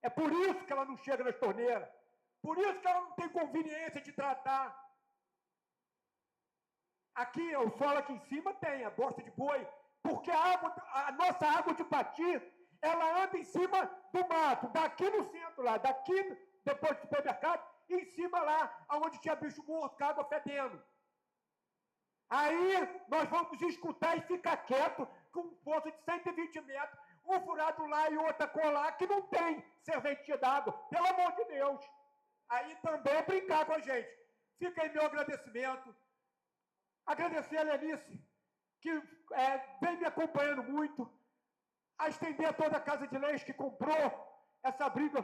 É por isso que ela não chega nas torneiras. Por isso que ela não tem conveniência de tratar. Aqui, o solo aqui em cima tem a bosta de boi, porque a nossa água de Pati, ela anda em cima do mato, daqui no centro lá, daqui, depois do supermercado, e em cima lá, onde tinha bicho morto, com água fedendo. Aí, nós vamos escutar e ficar quieto com um poço de 120 metros, um furado lá e outra colar, que não tem serventia d'água, pelo amor de Deus. Aí também é brincar com a gente. Fica aí meu agradecimento. Agradecer a Lenice, que vem me acompanhando muito, a estender a toda a Casa de Leis que comprou essa briga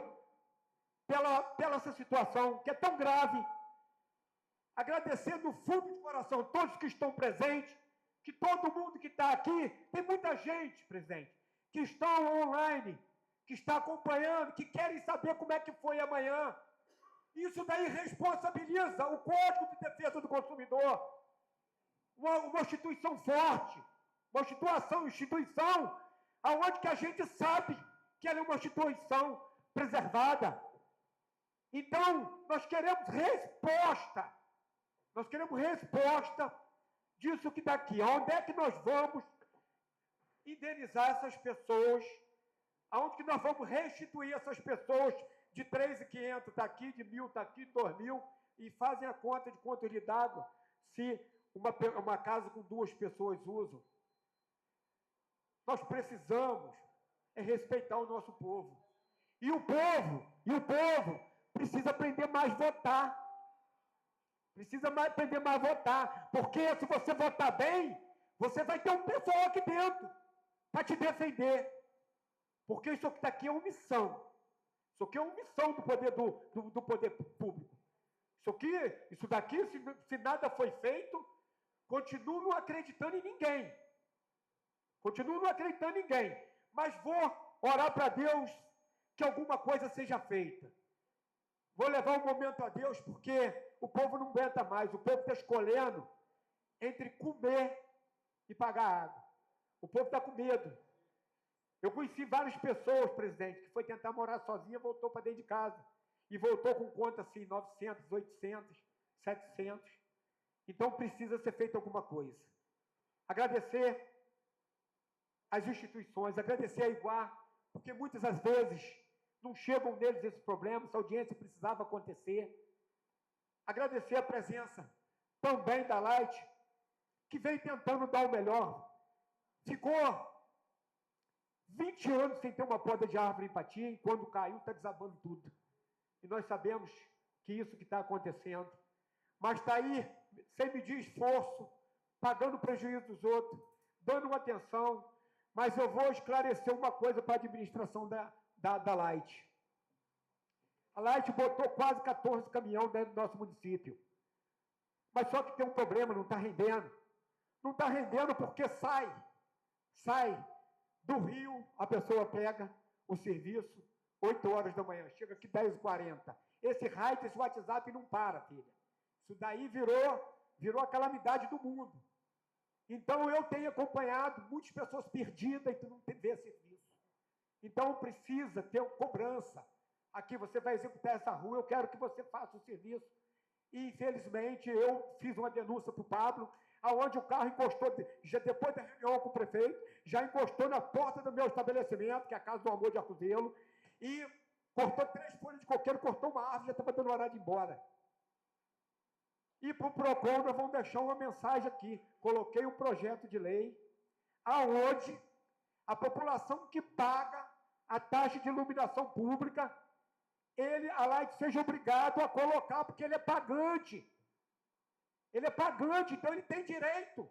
pela essa situação, que é tão grave. Agradecer do fundo de coração todos que estão presentes, que todo mundo que está aqui, tem muita gente, presidente, que estão online, que está acompanhando, que querem saber como é que foi amanhã. Isso daí responsabiliza o Código de Defesa do Consumidor. Uma instituição forte, uma instituição onde que a gente sabe que ela é uma instituição preservada. Então, nós queremos resposta disso que está aqui. Onde é que nós vamos indenizar essas pessoas, aonde que nós vamos restituir essas pessoas de 3.500 está aqui, de 1.000 está aqui, 2.000, e fazem a conta de quanto de d'água se uma casa com 2 pessoas usam. Nós precisamos respeitar o nosso povo. E o povo precisa aprender mais a votar. Precisa aprender mais a votar. Porque se você votar bem, você vai ter um pessoal aqui dentro para te defender. Porque isso aqui é omissão. Isso aqui é omissão do poder público. Isso daqui, se nada foi feito, continuo não acreditando em ninguém. Continuo não acreditando em ninguém. Mas vou orar para Deus que alguma coisa seja feita. Vou levar um momento a Deus, porque o povo não aguenta mais. O povo está escolhendo entre comer e pagar água. O povo está com medo. Eu conheci várias pessoas, presidente, que foi tentar morar sozinha, voltou para dentro de casa. E voltou com conta assim, 900, 800, 700. Então precisa ser feita alguma coisa. Agradecer as instituições, agradecer a Iguá, porque muitas das vezes não chegam neles esses problemas, essa audiência precisava acontecer. Agradecer a presença também da Light, que vem tentando dar o melhor. Ficou 20 anos sem ter uma poda de árvore em Patim, e quando caiu está desabando tudo. E nós sabemos que isso que está acontecendo. Mas está aí, sem medir esforço, pagando o prejuízo dos outros, dando uma atenção. Mas eu vou esclarecer uma coisa para a administração da Light. A Light botou quase 14 caminhões dentro do nosso município. Mas só que tem um problema, não está rendendo. Não está rendendo porque sai do Rio, a pessoa pega o serviço 8 horas da manhã, chega aqui 10h40. Esse raio, esse WhatsApp não para, filha. Isso daí virou a calamidade do mundo. Então, eu tenho acompanhado muitas pessoas perdidas e tu não vê serviço. Então, precisa ter cobrança. Aqui você vai executar essa rua, eu quero que você faça o serviço. E, infelizmente, eu fiz uma denúncia para o Pablo, aonde o carro encostou, já depois da reunião com o prefeito, já encostou na porta do meu estabelecimento, que é a Casa do Amor de Arcozelo, e cortou 3 folhas de coqueiro, cortou uma árvore, já estava dando hora de ir embora. E para o PROCON, nós vamos deixar uma mensagem aqui. Coloquei um projeto de lei aonde a população que paga a taxa de iluminação pública, a Light seja obrigado a colocar, porque ele é pagante. Ele é pagante, então ele tem direito.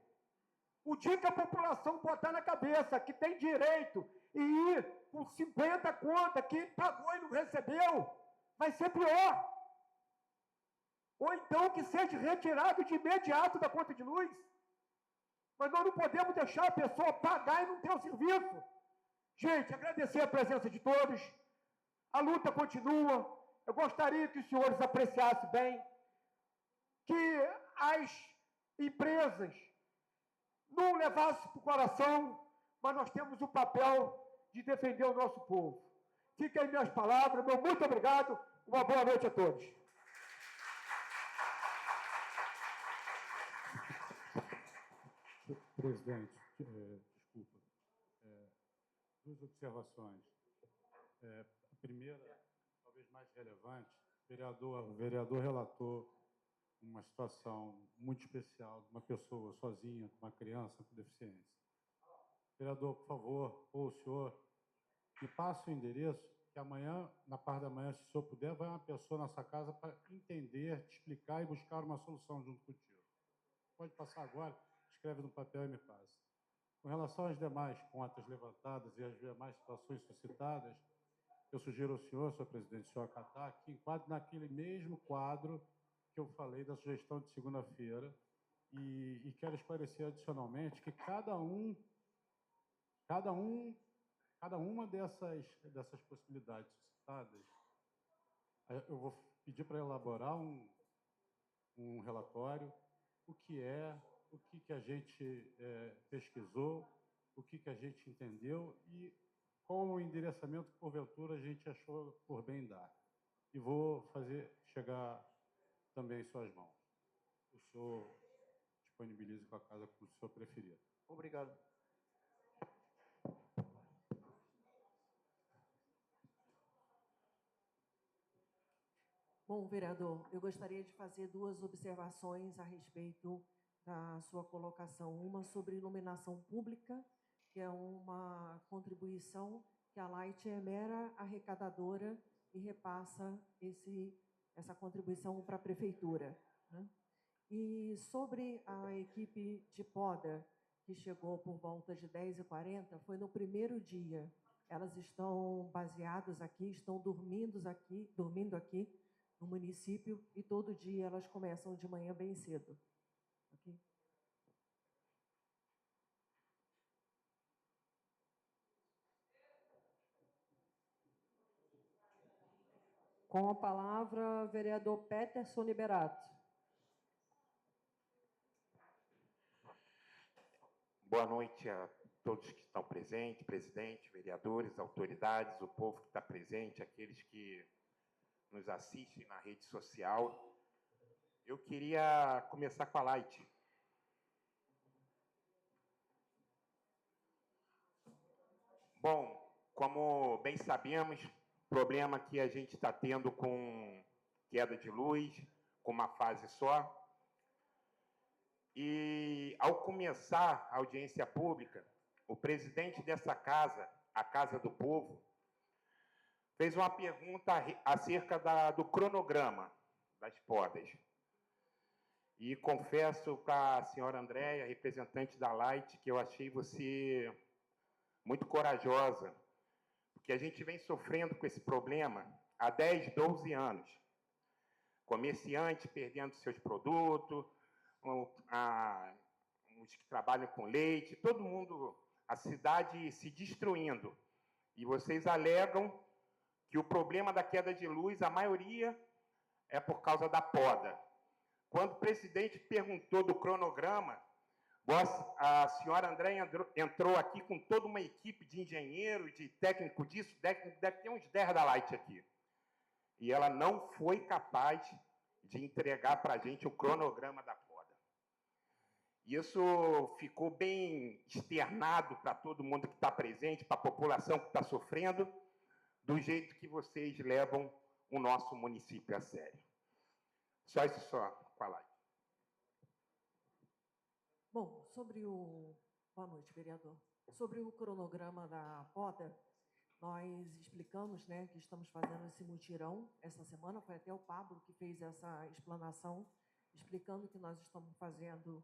O dia que a população botar na cabeça que tem direito e ir com 50 contas que pagou e não recebeu, vai ser pior. Ou então que seja retirado de imediato da conta de luz. Mas nós não podemos deixar a pessoa pagar e não ter o serviço. Gente, agradecer a presença de todos. A luta continua. Eu gostaria que os senhores apreciassem bem que as empresas não levassem para o coração, mas nós temos o papel de defender o nosso povo. Fiquem aí minhas palavras. Meu muito obrigado. Uma boa noite a todos. Presidente, desculpa. 2 observações. A primeira, talvez mais relevante, o vereador relatou uma situação muito especial de uma pessoa sozinha, uma criança com deficiência. Vereador, por favor, ou o senhor, me passe o endereço, que amanhã, na parte da manhã, se o senhor puder, vai uma pessoa na sua casa para entender, te explicar e buscar uma solução junto contigo. Pode passar agora, escreve no papel e me passa. Com relação às demais contas levantadas e às demais situações suscitadas, eu sugiro ao senhor presidente, o senhor acatar, que enquadre naquele mesmo quadro que eu falei da sugestão de segunda-feira, e quero esclarecer adicionalmente que cada uma dessas possibilidades suscitadas, eu vou pedir para elaborar um relatório, o que a gente pesquisou, o que a gente entendeu e qual o endereçamento que, porventura, a gente achou por bem dar. E vou fazer chegar também em suas mãos. O senhor disponibilize com a casa como o senhor preferir. Obrigado. Bom, vereador, eu gostaria de fazer duas observações a respeito da sua colocação. Uma sobre iluminação pública, que é uma contribuição que a Light é mera arrecadadora e repassa essa contribuição para a prefeitura, né? E sobre a equipe de poda, que chegou por volta de 10h40, foi no primeiro dia. Elas estão baseadas aqui, estão dormindo aqui no município, e todo dia elas começam de manhã bem cedo. Okay? Com a palavra, vereador Peterson Liberato. Boa noite a todos que estão presentes, presidente, vereadores, autoridades, o povo que está presente, aqueles que nos assistem na rede social. Eu queria começar com a Light. Bom, como bem sabemos, problema que a gente está tendo com queda de luz, com uma fase só. E, ao começar a audiência pública, o presidente dessa casa, a Casa do Povo, fez uma pergunta acerca do cronograma das podas. E confesso para a senhora Andréia, representante da Light, que eu achei você muito corajosa, porque a gente vem sofrendo com esse problema há 10, 12 anos. Comerciantes perdendo seus produtos, os que trabalham com leite, todo mundo, a cidade se destruindo. E vocês alegam que o problema da queda de luz, a maioria, é por causa da poda. Quando o presidente perguntou do cronograma, a senhora André entrou aqui com toda uma equipe de engenheiro, de técnico disso, deve ter uns 10 da Light aqui. E ela não foi capaz de entregar para a gente o cronograma da poda. Isso ficou bem externado para todo mundo que está presente, para a população que está sofrendo, do jeito que vocês levam o nosso município a sério. Só isso só, com a Light. Bom, boa noite, vereador. Sobre o cronograma da poda, nós explicamos, né, que estamos fazendo esse mutirão essa semana, foi até o Pablo que fez essa explanação, explicando que nós estamos fazendo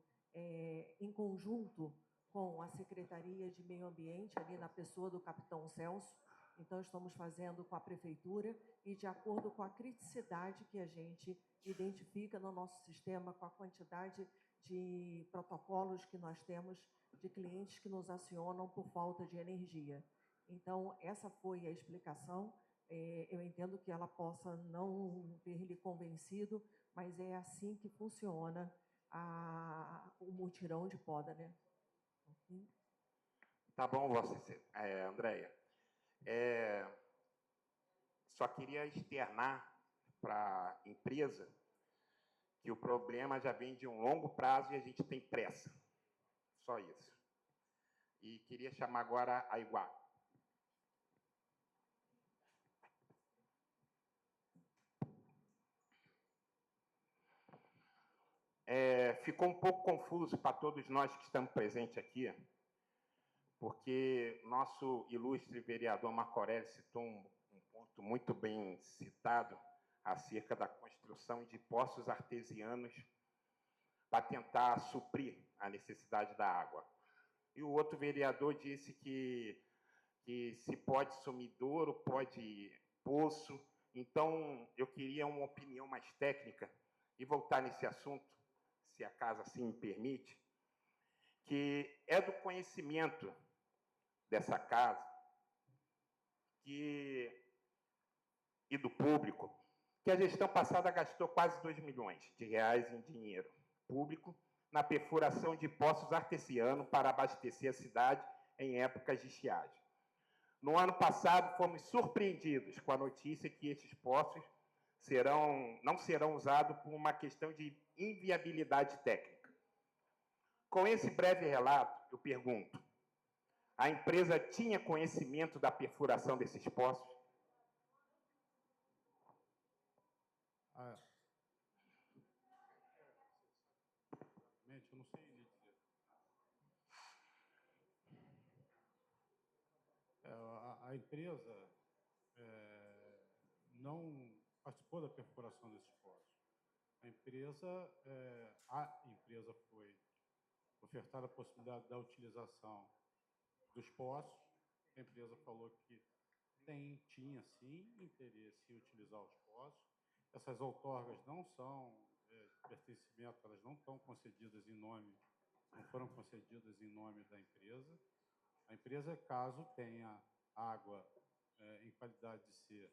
em conjunto com a Secretaria de Meio Ambiente, ali na pessoa do capitão Celso. Então, estamos fazendo com a prefeitura e de acordo com a criticidade que a gente identifica no nosso sistema, com a quantidade de protocolos que nós temos de clientes que nos acionam por falta de energia. Então, essa foi a explicação. Eu entendo que ela possa não ter lhe convencido, mas é assim que funciona o mutirão de poda, né? Okay. Tá bom, Andréia. Só queria externar para a empresa que o problema já vem de um longo prazo e a gente tem pressa. Só isso. E queria chamar agora a Iguá. Ficou um pouco confuso para todos nós que estamos presentes aqui, porque nosso ilustre vereador Marco Aurélio citou um ponto muito bem citado acerca da construção de poços artesianos para tentar suprir a necessidade da água. E o outro vereador disse que se pode sumidouro, pode poço. Então, eu queria uma opinião mais técnica e voltar nesse assunto, se a casa assim me permite, que é do conhecimento dessa casa e do público, que a gestão passada gastou quase 2 milhões de reais em dinheiro público na perfuração de poços artesianos para abastecer a cidade em épocas de estiagem. No ano passado, fomos surpreendidos com a notícia que esses poços não serão usados por uma questão de inviabilidade técnica. Com esse breve relato, eu pergunto, a empresa tinha conhecimento da perfuração desses poços? eu não sei lhe dizer. A empresa não participou da perfuração desses poços. A empresa foi ofertada a possibilidade da utilização dos poços. A empresa falou que tinha, sim, interesse em utilizar os poços. Essas outorgas não são pertencimento, elas não estão concedidas em nome, não foram concedidas em nome da empresa. A empresa, caso tenha água em qualidade de ser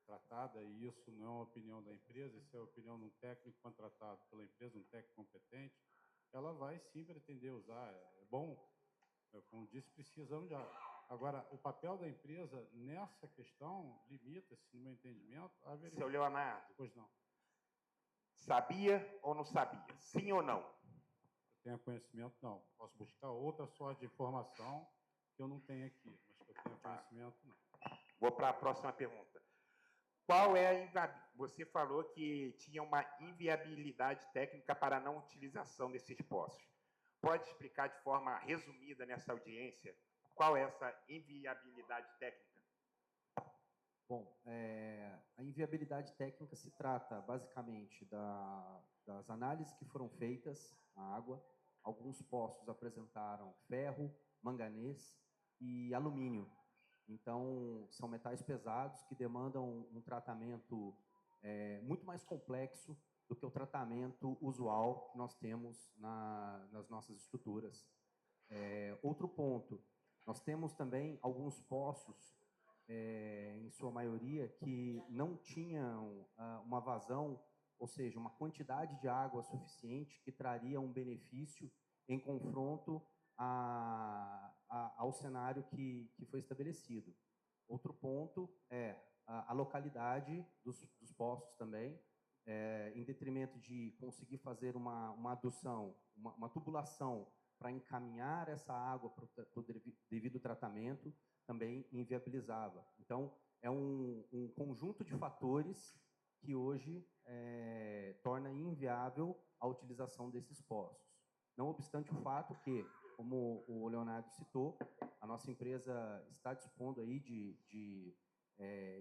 tratada, e isso não é uma opinião da empresa, isso é a opinião de um técnico contratado pela empresa, um técnico competente, ela vai sim pretender usar. É bom, como disse, precisamos de água. Agora, o papel da empresa nessa questão limita-se, no meu entendimento, a verificar. Seu Leonardo. Pois não. Sabia ou não sabia? Sim ou não? Eu tenho conhecimento, não. Posso buscar outra sorte de informação que eu não tenho aqui, mas que eu tenho conhecimento, não. Vou para a próxima pergunta. Qual é Você falou que tinha uma inviabilidade técnica para a não utilização desses poços. Pode explicar de forma resumida nessa audiência qual é essa inviabilidade técnica? Bom, a inviabilidade técnica se trata basicamente das análises que foram feitas à água. Alguns poços apresentaram ferro, manganês e alumínio. Então, são metais pesados que demandam um tratamento muito mais complexo do que o tratamento usual que nós temos nas nossas estruturas. Outro ponto, nós temos também alguns poços, em sua maioria, que não tinham uma vazão, ou seja, uma quantidade de água suficiente que traria um benefício em confronto ao cenário que foi estabelecido. Outro ponto é a localidade dos poços também, em detrimento de conseguir fazer uma adução, uma tubulação para encaminhar essa água para o devido tratamento, também inviabilizava. Então, é um conjunto de fatores que hoje torna inviável a utilização desses poços. Não obstante o fato que, como o Leonardo citou, a nossa empresa está dispondo aí de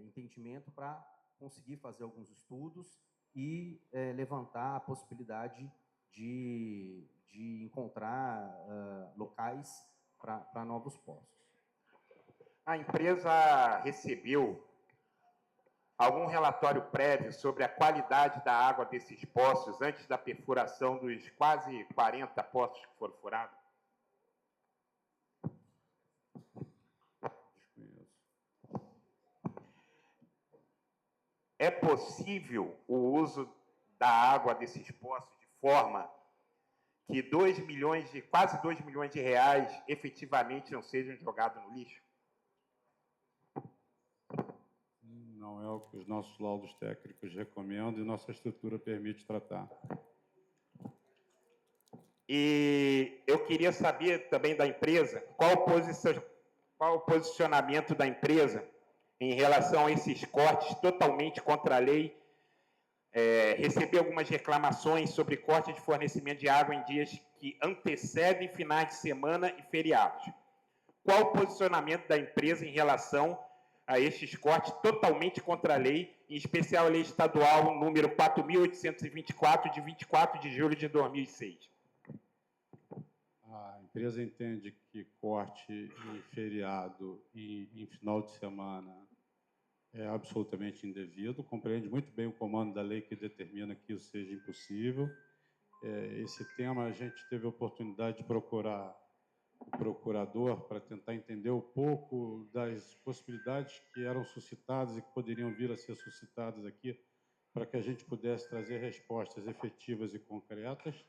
entendimento para conseguir fazer alguns estudos e levantar a possibilidade de encontrar locais para novos poços. A empresa recebeu algum relatório prévio sobre a qualidade da água desses poços antes da perfuração dos quase 40 poços que foram furados? É possível o uso da água desses poços de forma que quase 2 milhões de reais efetivamente não sejam jogados no lixo? Não é o que os nossos laudos técnicos recomendam e nossa estrutura permite tratar. E eu queria saber também da empresa qual o posicionamento da empresa em relação a esses cortes totalmente contra a lei. Recebi algumas reclamações sobre corte de fornecimento de água em dias que antecedem finais de semana e feriados. Qual o posicionamento da empresa em relação a estes cortes totalmente contra a lei, em especial a lei estadual número 4.824, de 24 de julho de 2006? A empresa entende que corte em feriado e em final de semana é absolutamente indevido, compreende muito bem o comando da lei que determina que isso seja impossível. Esse tema a gente teve a oportunidade de procurar o procurador para tentar entender um pouco das possibilidades que eram suscitadas e que poderiam vir a ser suscitadas aqui, para que a gente pudesse trazer respostas efetivas e concretas.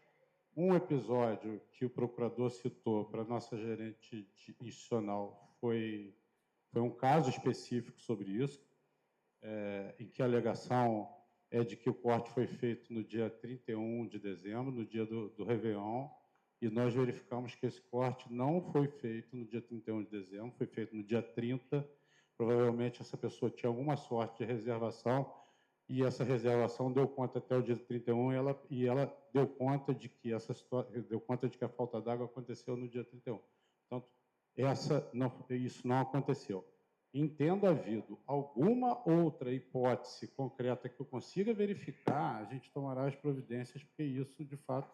Um episódio que o procurador citou para a nossa gerente institucional foi um caso específico sobre isso, em que a alegação é de que o corte foi feito no dia 31 de dezembro, no dia do Réveillon, e nós verificamos que esse corte não foi feito no dia 31 de dezembro, foi feito no dia 30. Provavelmente essa pessoa tinha alguma sorte de reservação e essa reservação deu conta até o dia 31 e ela deu conta de que a falta d'água aconteceu no dia 31. Portanto, isso não aconteceu. Entendo havido alguma outra hipótese concreta que eu consiga verificar, a gente tomará as providências, porque isso, de fato,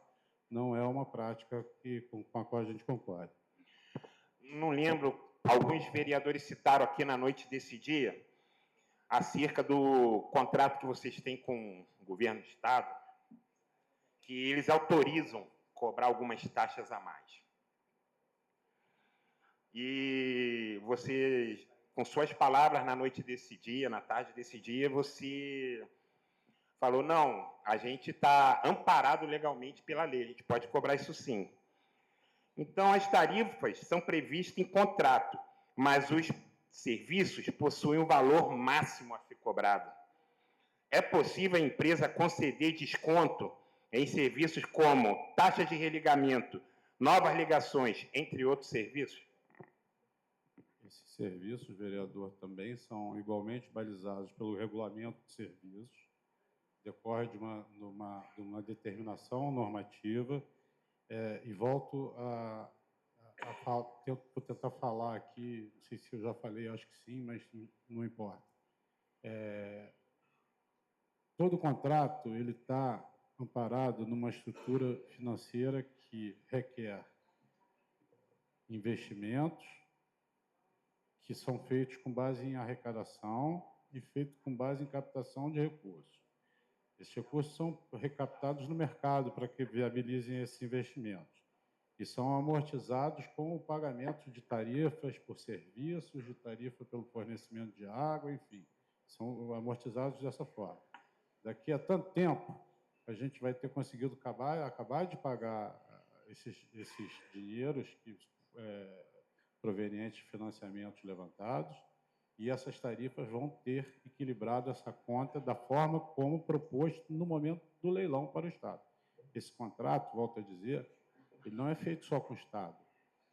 não é uma prática com a qual a gente concorda. Não lembro, alguns vereadores citaram aqui na noite desse dia, acerca do contrato que vocês têm com o governo do Estado, que eles autorizam cobrar algumas taxas a mais. E você, com suas palavras na noite desse dia, na tarde desse dia, você falou, não, a gente está amparado legalmente pela lei, a gente pode cobrar isso sim. Então, as tarifas são previstas em contrato, mas os serviços possuem um valor máximo a ser cobrado. É possível a empresa conceder desconto em serviços como taxa de religamento, novas ligações, entre outros serviços? Esses serviços, vereador, também são igualmente balizados pelo regulamento de serviços, decorre de uma determinação normativa, e volto vou tentar falar aqui, não sei se eu já falei, acho que sim, mas não importa. Todo contrato ele está amparado numa estrutura financeira que requer investimentos que são feitos com base em arrecadação e feitos com base em captação de recursos. Esses recursos são recaptados no mercado para que viabilizem esses investimentos e são amortizados com o pagamento de tarifas por serviços, de tarifa pelo fornecimento de água, enfim, são amortizados dessa forma. Daqui a tanto tempo, a gente vai ter conseguido acabar de pagar esses dinheiros provenientes de financiamentos levantados, e essas tarifas vão ter equilibrado essa conta da forma como proposto no momento do leilão para o Estado. Esse contrato, volto a dizer, ele não é feito só com o Estado,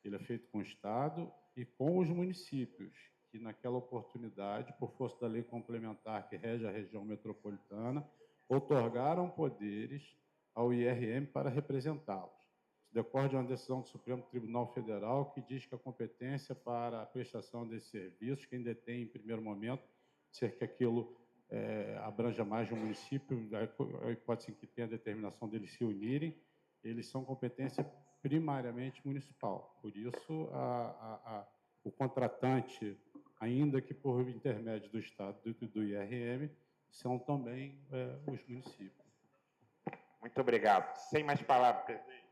ele é feito com o Estado e com os municípios, que naquela oportunidade, por força da lei complementar que rege a região metropolitana, outorgaram poderes ao IRM para representá-los. Isso decorre de uma decisão do Supremo Tribunal Federal que diz que a competência para a prestação desses serviços, quem detém em primeiro momento, ser que aquilo abranja mais de um município, a hipótese em que tem a determinação deles se unirem, eles são competência primariamente municipal. Por isso, o contratante, ainda que por intermédio do Estado do IRM, são também os municípios. Muito obrigado. Sem mais palavras, presidente.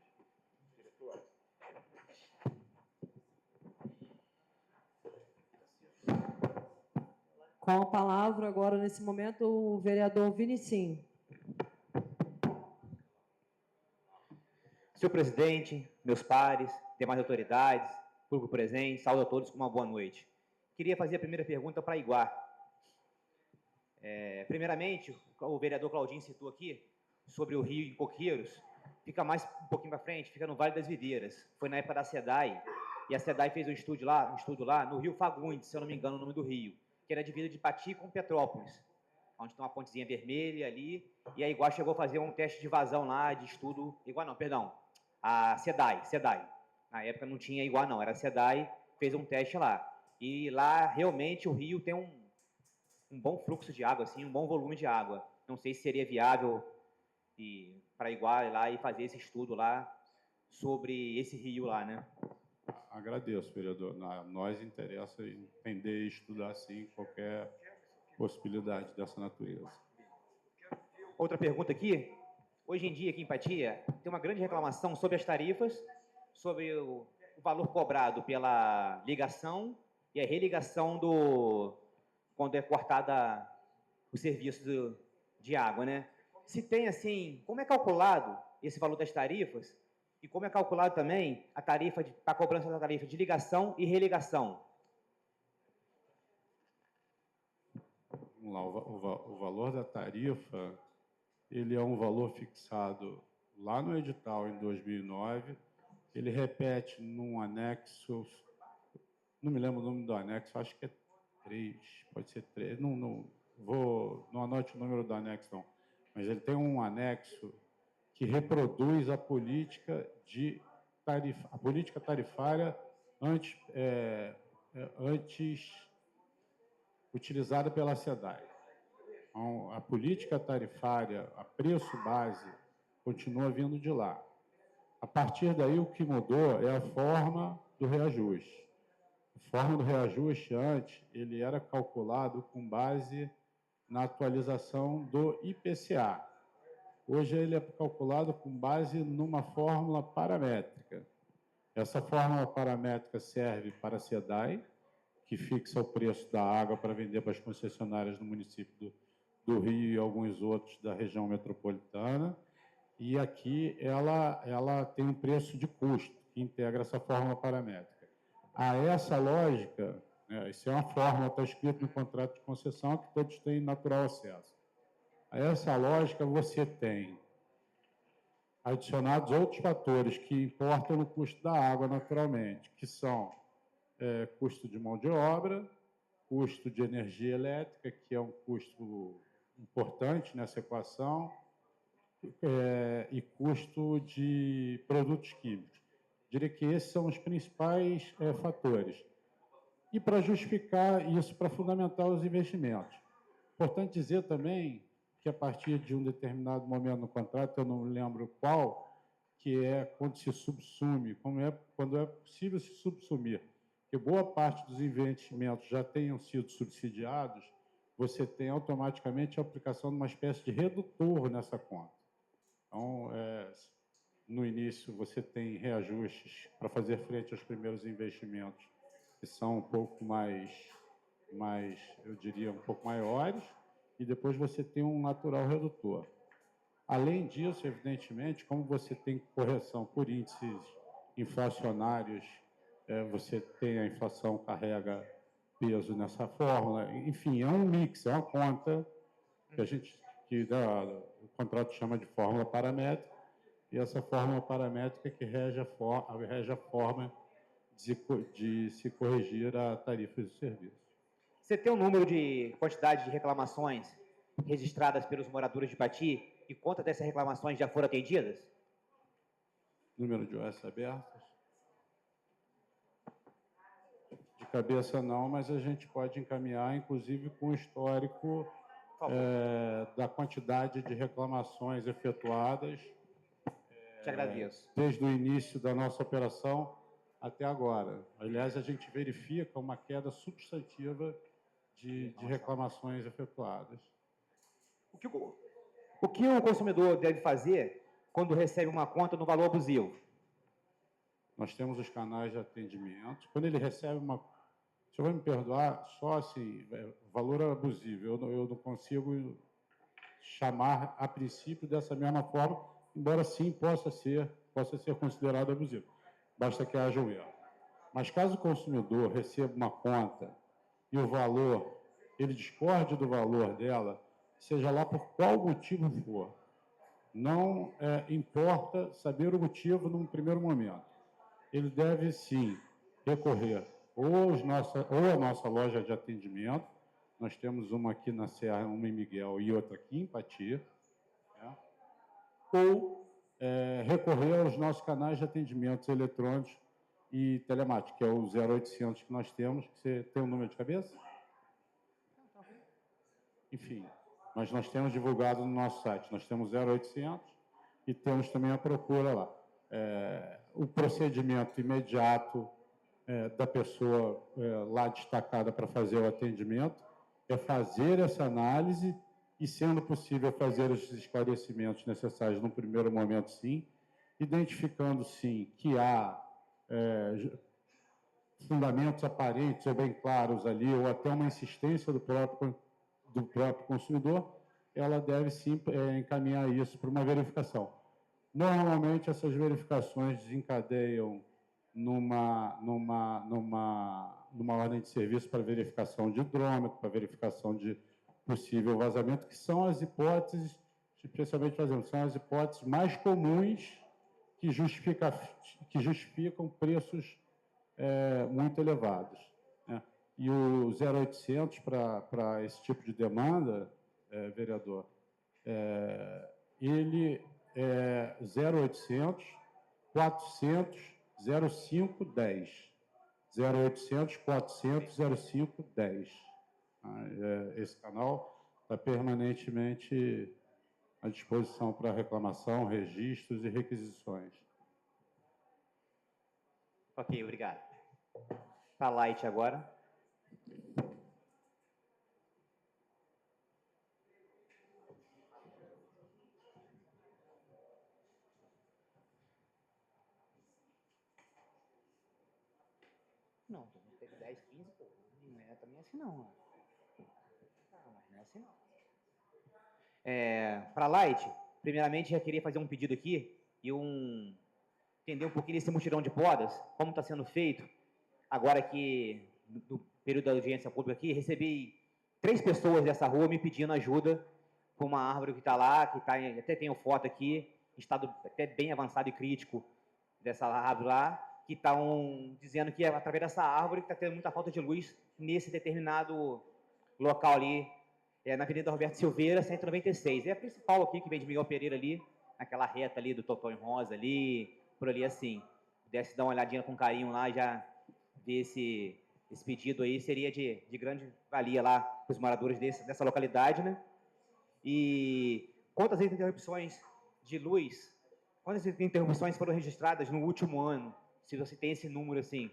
Diretor. Com a palavra agora, nesse momento, o vereador Vinicim. Senhor presidente, meus pares, demais autoridades, público presente, saúdo a todos com uma boa noite. Queria fazer a primeira pergunta para Iguá. Primeiramente, o vereador Claudinho citou aqui sobre o rio em Coqueiros, fica mais um pouquinho para frente, fica no Vale das Videiras. Foi na época da SEDAI, e a SEDAI fez um estudo lá no Rio Fagundes, se eu não me engano o nome do rio, que era a divisa de Pati com Petrópolis, onde tem uma pontezinha vermelha ali, e a Iguá chegou a fazer um teste de vazão lá, de estudo, a SEDAI. Na época não tinha Iguá não, era a SEDAI, fez um teste lá. E lá, realmente, o rio tem um bom fluxo de água, assim, um bom volume de água. Não sei se seria viável para Iguá ir lá e fazer esse estudo lá sobre esse rio lá, né? Agradeço, vereador. Nós interessa entender e estudar, sim, qualquer possibilidade dessa natureza. Outra pergunta aqui. Hoje em dia, aqui em Patia, tem uma grande reclamação sobre as tarifas, sobre o valor cobrado pela ligação e a religação quando é cortada o serviço de água, né? Se tem, assim, como é calculado esse valor das tarifas e como é calculado também a cobrança da tarifa de ligação e religação? Vamos lá, o valor da tarifa, ele é um valor fixado lá no edital em 2009, ele repete num anexo, não me lembro o nome do anexo, acho que é 3, pode ser 3, não anote o número do anexo, não, mas ele tem um anexo que reproduz a política tarifária antes utilizada pela SEDAI. Então, a política tarifária, a preço base, continua vindo de lá. A partir daí, o que mudou é a forma do reajuste. A forma do reajuste antes, ele era calculado com base na atualização do IPCA. Hoje ele é calculado com base numa fórmula paramétrica. Essa fórmula paramétrica serve para a SEDAI, que fixa o preço da água para vender para as concessionárias no município do Rio e alguns outros da região metropolitana. E aqui ela tem um preço de custo, que integra essa fórmula paramétrica. A essa lógica, isso é uma fórmula, está escrito no contrato de concessão, que todos têm natural acesso. A essa lógica, você tem adicionados outros fatores que importam no custo da água, naturalmente, que são custo de mão de obra, custo de energia elétrica, que é um custo importante nessa equação, e custo de produtos químicos. Diria que esses são os principais fatores. E para justificar isso, para fundamentar os investimentos. Importante dizer também que a partir de um determinado momento no contrato, eu não lembro qual, que é quando se subsume, quando é possível se subsumir, que boa parte dos investimentos já tenham sido subsidiados, você tem automaticamente a aplicação de uma espécie de redutor nessa conta. Então, no início, você tem reajustes para fazer frente aos primeiros investimentos, que são um pouco mais, eu diria, um pouco maiores, e depois você tem um natural redutor. Além disso, evidentemente, como você tem correção por índices inflacionários, você tem a inflação carrega peso nessa fórmula. Enfim, é um mix, é uma conta que o contrato chama de fórmula paramétrica, e essa fórmula paramétrica que rege a forma de se corrigir a tarifa de serviço. Você tem um número de quantidade de reclamações registradas pelos moradores de Pati e quantas dessas reclamações já foram atendidas? Número de OS abertas? De cabeça não, mas a gente pode encaminhar, inclusive, com o histórico da quantidade de reclamações efetuadas. Te agradeço. Desde o início da nossa operação até agora. Aliás, a gente verifica uma queda substantiva de reclamações efetuadas. O que o consumidor deve fazer quando recebe uma conta no valor abusivo? Nós temos os canais de atendimento. Quando ele recebe uma... O senhor vai me perdoar, só assim, valor abusivo. Eu não consigo chamar, a princípio, dessa mesma forma, embora sim possa ser considerado abusivo. Basta que haja um erro. Mas caso o consumidor receba uma conta e o valor, ele discorde do valor dela, seja lá por qual motivo for, não importa saber o motivo num primeiro momento. Ele deve, sim, recorrer ou a nossa loja de atendimento, nós temos uma aqui na Serra, uma em Miguel e outra aqui em Pati, ou recorrer aos nossos canais de atendimentos eletrônicos e telemáticos, que é o 0800 que nós temos. Você tem um número de cabeça? Enfim, mas nós temos divulgado no nosso site. Nós temos 0800 e temos também a procura lá. O procedimento imediato da pessoa lá destacada para fazer o atendimento é fazer essa análise e, sendo possível, fazer os esclarecimentos necessários no primeiro momento, sim, identificando, sim, que há fundamentos aparentes ou bem claros ali, ou até uma insistência do próprio consumidor, ela deve, sim, encaminhar isso para uma verificação. Normalmente, essas verificações desencadeiam numa ordem de serviço para verificação de hidrômetro, para verificação de possível vazamento, que são as hipóteses, especialmente são as hipóteses mais comuns que justificam preços muito elevados, né? E o 0800 para esse tipo de demanda, vereador, ele é 0800 400 0510. 0800 400 0510. Esse canal está permanentemente à disposição para reclamação, registros e requisições. Ok, obrigado. Para a Light agora. Não, teve 10, 15, pô. Não é também assim, não. Não, mas não é assim, não. Para a Light, primeiramente, já queria fazer um pedido aqui e entender um pouquinho desse mutirão de podas, como está sendo feito. Agora que, no período da audiência pública aqui, recebi 3 pessoas dessa rua me pedindo ajuda por uma árvore que está lá, até tenho foto aqui, em estado até bem avançado e crítico dessa árvore lá, que estão dizendo que é através dessa árvore que está tendo muita falta de luz nesse determinado local ali, na Avenida Roberto Silveira, 196. É a principal aqui, que vem de Miguel Pereira ali, naquela reta ali do Totó em Rosa ali, por ali assim. Pudesse dar uma olhadinha com carinho lá, já ver esse pedido aí, seria de grande valia lá para os moradores dessa localidade, né? E quantas interrupções de luz, quantas interrupções foram registradas no último ano? Se você tem esse número assim.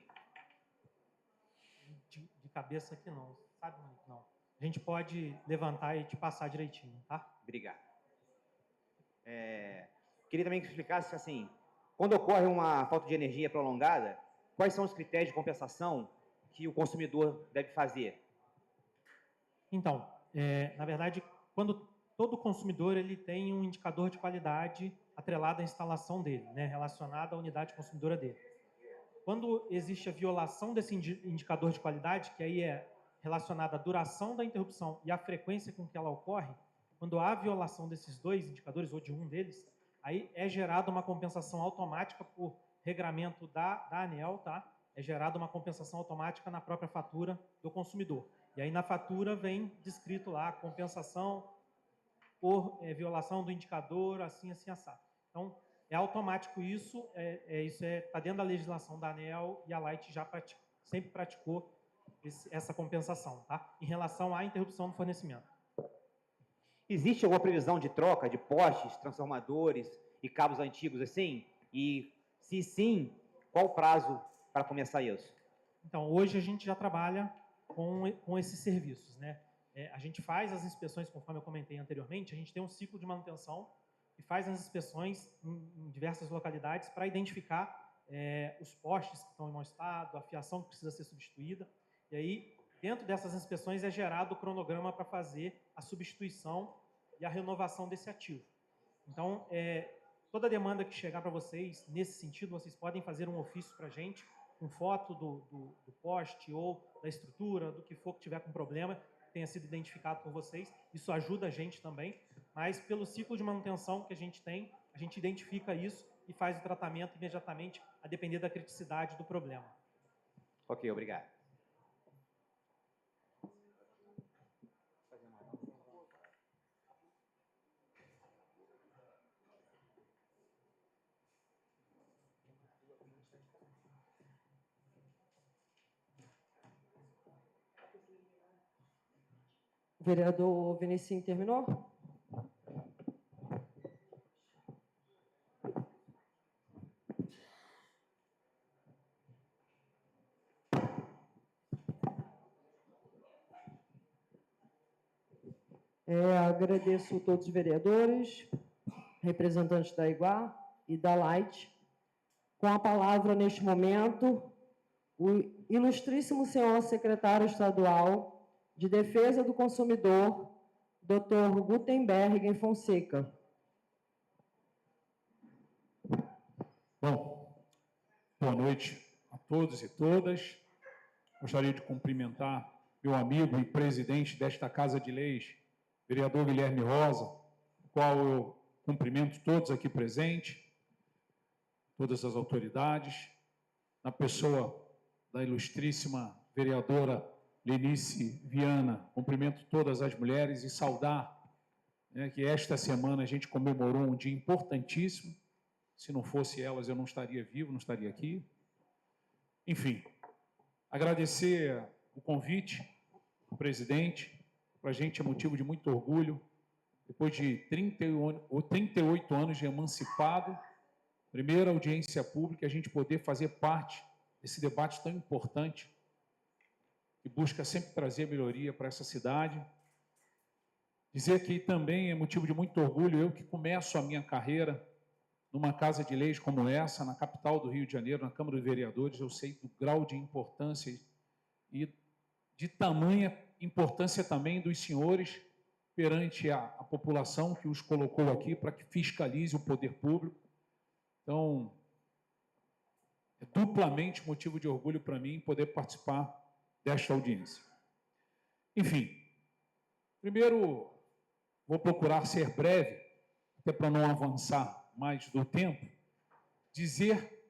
De cabeça aqui não, sabe? Não. A gente pode levantar e te passar direitinho, tá? Obrigado. Queria também que explicasse, assim, quando ocorre uma falta de energia prolongada, quais são os critérios de compensação que o consumidor deve fazer? Então, na verdade, quando todo consumidor ele tem um indicador de qualidade atrelado à instalação dele, né, relacionado à unidade consumidora dele. Quando existe a violação desse indicador de qualidade, que aí é relacionada à duração da interrupção e à frequência com que ela ocorre, quando há violação desses 2 indicadores, ou de um deles, aí é gerada uma compensação automática por regramento da ANEEL, tá? É gerada uma compensação automática na própria fatura do consumidor. E aí na fatura vem descrito lá, compensação por violação do indicador, assim, assado. Então, é automático isso, está dentro da legislação da ANEEL e a Light já sempre praticou essa compensação, tá? Em relação à interrupção do fornecimento. Existe alguma previsão de troca de postes, transformadores e cabos antigos assim? E, se sim, qual o prazo para começar isso? Então, hoje a gente já trabalha com esses serviços, né? A gente faz as inspeções, conforme eu comentei anteriormente, a gente tem um ciclo de manutenção e faz as inspeções em diversas localidades para identificar os postes que estão em mau estado, a fiação que precisa ser substituída. E aí, dentro dessas inspeções, é gerado o cronograma para fazer a substituição e a renovação desse ativo. Então, toda demanda que chegar para vocês, nesse sentido, vocês podem fazer um ofício para a gente, com foto do poste ou da estrutura, do que for que tiver com problema, tenha sido identificado por vocês. Isso ajuda a gente também, mas pelo ciclo de manutenção que a gente tem, a gente identifica isso e faz o tratamento imediatamente, a depender da criticidade do problema. Ok, obrigado. Vereador Vinicinho, terminou? Agradeço a todos os vereadores, representantes da Iguá e da Light. Com a palavra, neste momento, o ilustríssimo senhor secretário estadual de Defesa do Consumidor, Dr. Gutenberg Fonseca. Bom, boa noite a todos e todas. Gostaria de cumprimentar meu amigo e presidente desta Casa de Leis, vereador Guilherme Rosa, o qual eu cumprimento todos aqui presentes, todas as autoridades, na pessoa da ilustríssima vereadora Lenice Viana, cumprimento todas as mulheres e saudar, né, que esta semana a gente comemorou um dia importantíssimo. Se não fosse elas, eu não estaria vivo, não estaria aqui. Enfim, agradecer o convite do presidente. Para a gente é motivo de muito orgulho. Depois de 38 anos de emancipado, primeira audiência pública, a gente poder fazer parte desse debate tão importante, que busca sempre trazer melhoria para essa cidade. Dizer que também é motivo de muito orgulho, eu que começo a minha carreira numa casa de leis como essa, na capital do Rio de Janeiro, na Câmara dos Vereadores, eu sei do grau de importância e de tamanha importância também dos senhores perante a população que os colocou aqui para que fiscalize o poder público. Então, é duplamente motivo de orgulho para mim poder participar desta audiência. Enfim, primeiro vou procurar ser breve, até para não avançar mais do tempo, dizer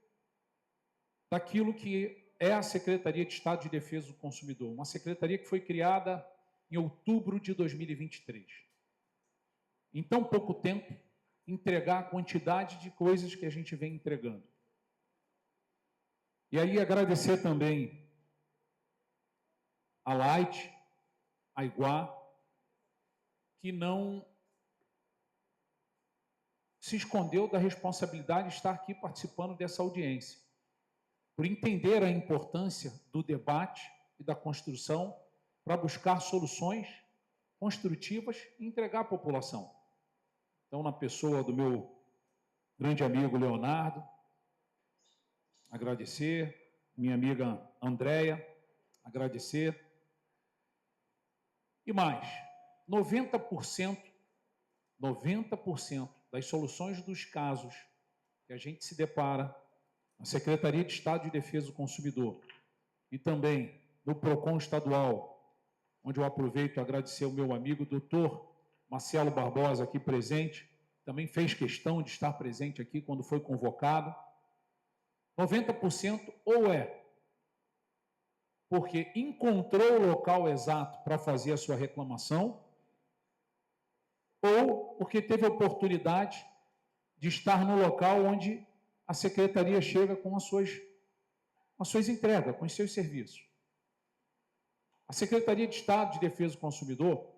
daquilo que é a Secretaria de Estado de Defesa do Consumidor, uma secretaria que foi criada em outubro de 2023. Em tão pouco tempo, entregar a quantidade de coisas que a gente vem entregando. E aí agradecer também a Light, a Iguá, que não se escondeu da responsabilidade de estar aqui participando dessa audiência, por entender a importância do debate e da construção para buscar soluções construtivas e entregar à população. Então, na pessoa do meu grande amigo Leonardo, agradecer, minha amiga Andréia, agradecer. E mais, 90% das soluções dos casos que a gente se depara na Secretaria de Estado de Defesa do Consumidor e também no PROCON estadual, onde eu aproveito e agradecer o meu amigo doutor Marcelo Barbosa, aqui presente, também fez questão de estar presente aqui quando foi convocado. 90% ou é porque encontrou o local exato para fazer a sua reclamação, ou porque teve a oportunidade de estar no local onde a secretaria chega com as suas entregas, com os seus serviços. A Secretaria de Estado de Defesa do Consumidor,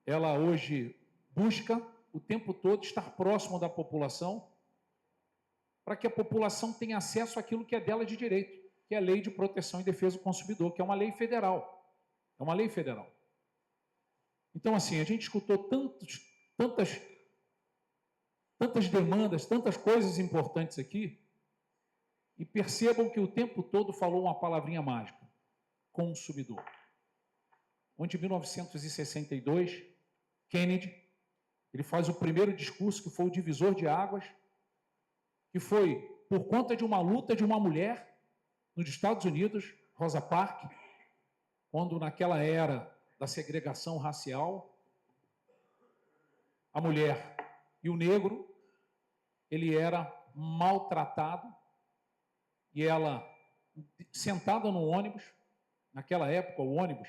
ela hoje busca o tempo todo estar próximo da população, para que a população tenha acesso àquilo que é dela de direito, que é a Lei de Proteção e Defesa do Consumidor, que é uma lei federal. É uma lei federal. Então, assim, a gente escutou tantas demandas, tantas coisas importantes aqui, e percebam que o tempo todo falou uma palavrinha mágica: consumidor. Onde, em 1962, Kennedy, ele faz o primeiro discurso, que foi o divisor de águas, que foi por conta de uma luta de uma mulher nos Estados Unidos, Rosa Parks, quando naquela era da segregação racial, a mulher e o negro, ele era maltratado, e ela, sentada no ônibus, naquela época o ônibus,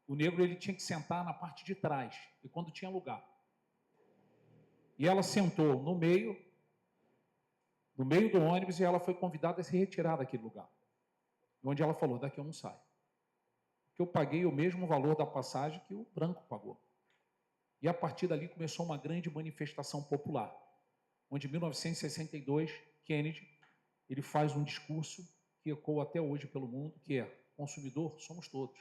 o negro ele tinha que sentar na parte de trás, e quando tinha lugar. E ela sentou no meio do ônibus, e ela foi convidada a se retirar daquele lugar. Onde ela falou: daqui eu não saio. Porque eu paguei o mesmo valor da passagem que o branco pagou. E a partir dali começou uma grande manifestação popular, onde em 1962, Kennedy, ele faz um discurso que ecoa até hoje pelo mundo, que é: consumidor somos todos.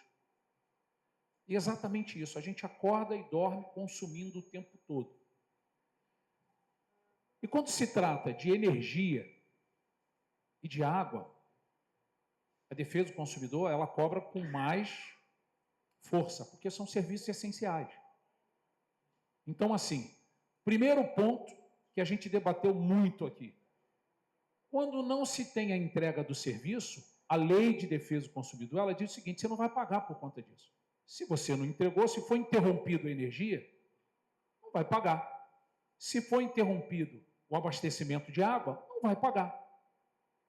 E exatamente isso, a gente acorda e dorme consumindo o tempo todo. E quando se trata de energia e de água, a defesa do consumidor, ela cobra com mais força, porque são serviços essenciais. Então, assim, primeiro ponto que a gente debateu muito aqui: quando não se tem a entrega do serviço, a Lei de Defesa do Consumidor, ela diz o seguinte: você não vai pagar por conta disso. Se você não entregou, se for interrompido a energia, não vai pagar. Se for interrompido o abastecimento de água, não vai pagar.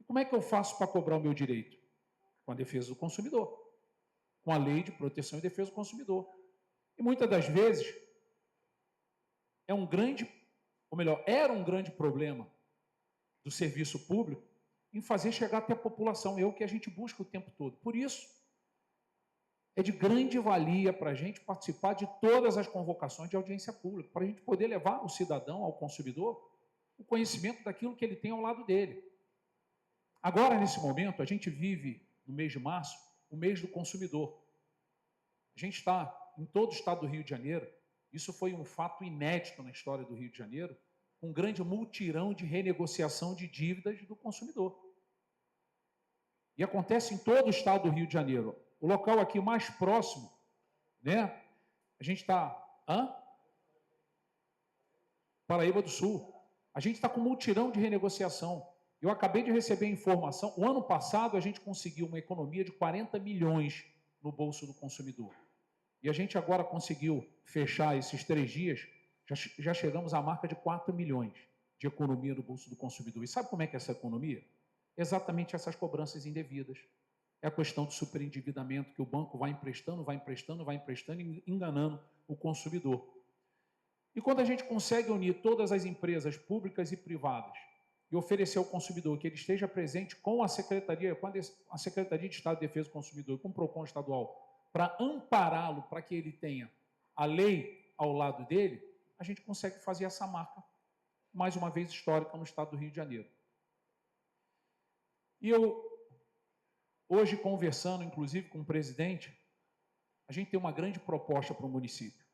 E como é que eu faço para cobrar o meu direito? Com a defesa do consumidor, com a Lei de Proteção e Defesa do Consumidor. E muitas das vezes era um grande problema do serviço público em fazer chegar até a população, é o que a gente busca o tempo todo. Por isso, é de grande valia para a gente participar de todas as convocações de audiência pública, para a gente poder levar ao cidadão, ao consumidor, o conhecimento daquilo que ele tem ao lado dele. Agora, nesse momento, a gente vive, no mês de março, o mês do consumidor. A gente está em todo o estado do Rio de Janeiro, isso foi um fato inédito na história do Rio de Janeiro, um grande mutirão de renegociação de dívidas do consumidor. E acontece em todo o estado do Rio de Janeiro. O local aqui mais próximo, né? A gente está... Paraíba do Sul. A gente está com um mutirão de renegociação. Eu acabei de receber a informação, o ano passado a gente conseguiu uma economia de 40 milhões no bolso do consumidor. E a gente agora conseguiu fechar esses 3 dias, já chegamos à marca de 4 milhões de economia no bolso do consumidor. E sabe como é que é essa economia? Exatamente essas cobranças indevidas. É a questão do superendividamento, que o banco vai emprestando, enganando o consumidor. E quando a gente consegue unir todas as empresas públicas e privadas e oferecer ao consumidor que ele esteja presente com a Secretaria de Estado de Defesa do Consumidor e com o PROCON estadual, para ampará-lo, para que ele tenha a lei ao lado dele, a gente consegue fazer essa marca, mais uma vez histórica, no estado do Rio de Janeiro. E eu, hoje, conversando, inclusive, com o presidente, a gente tem uma grande proposta para o município.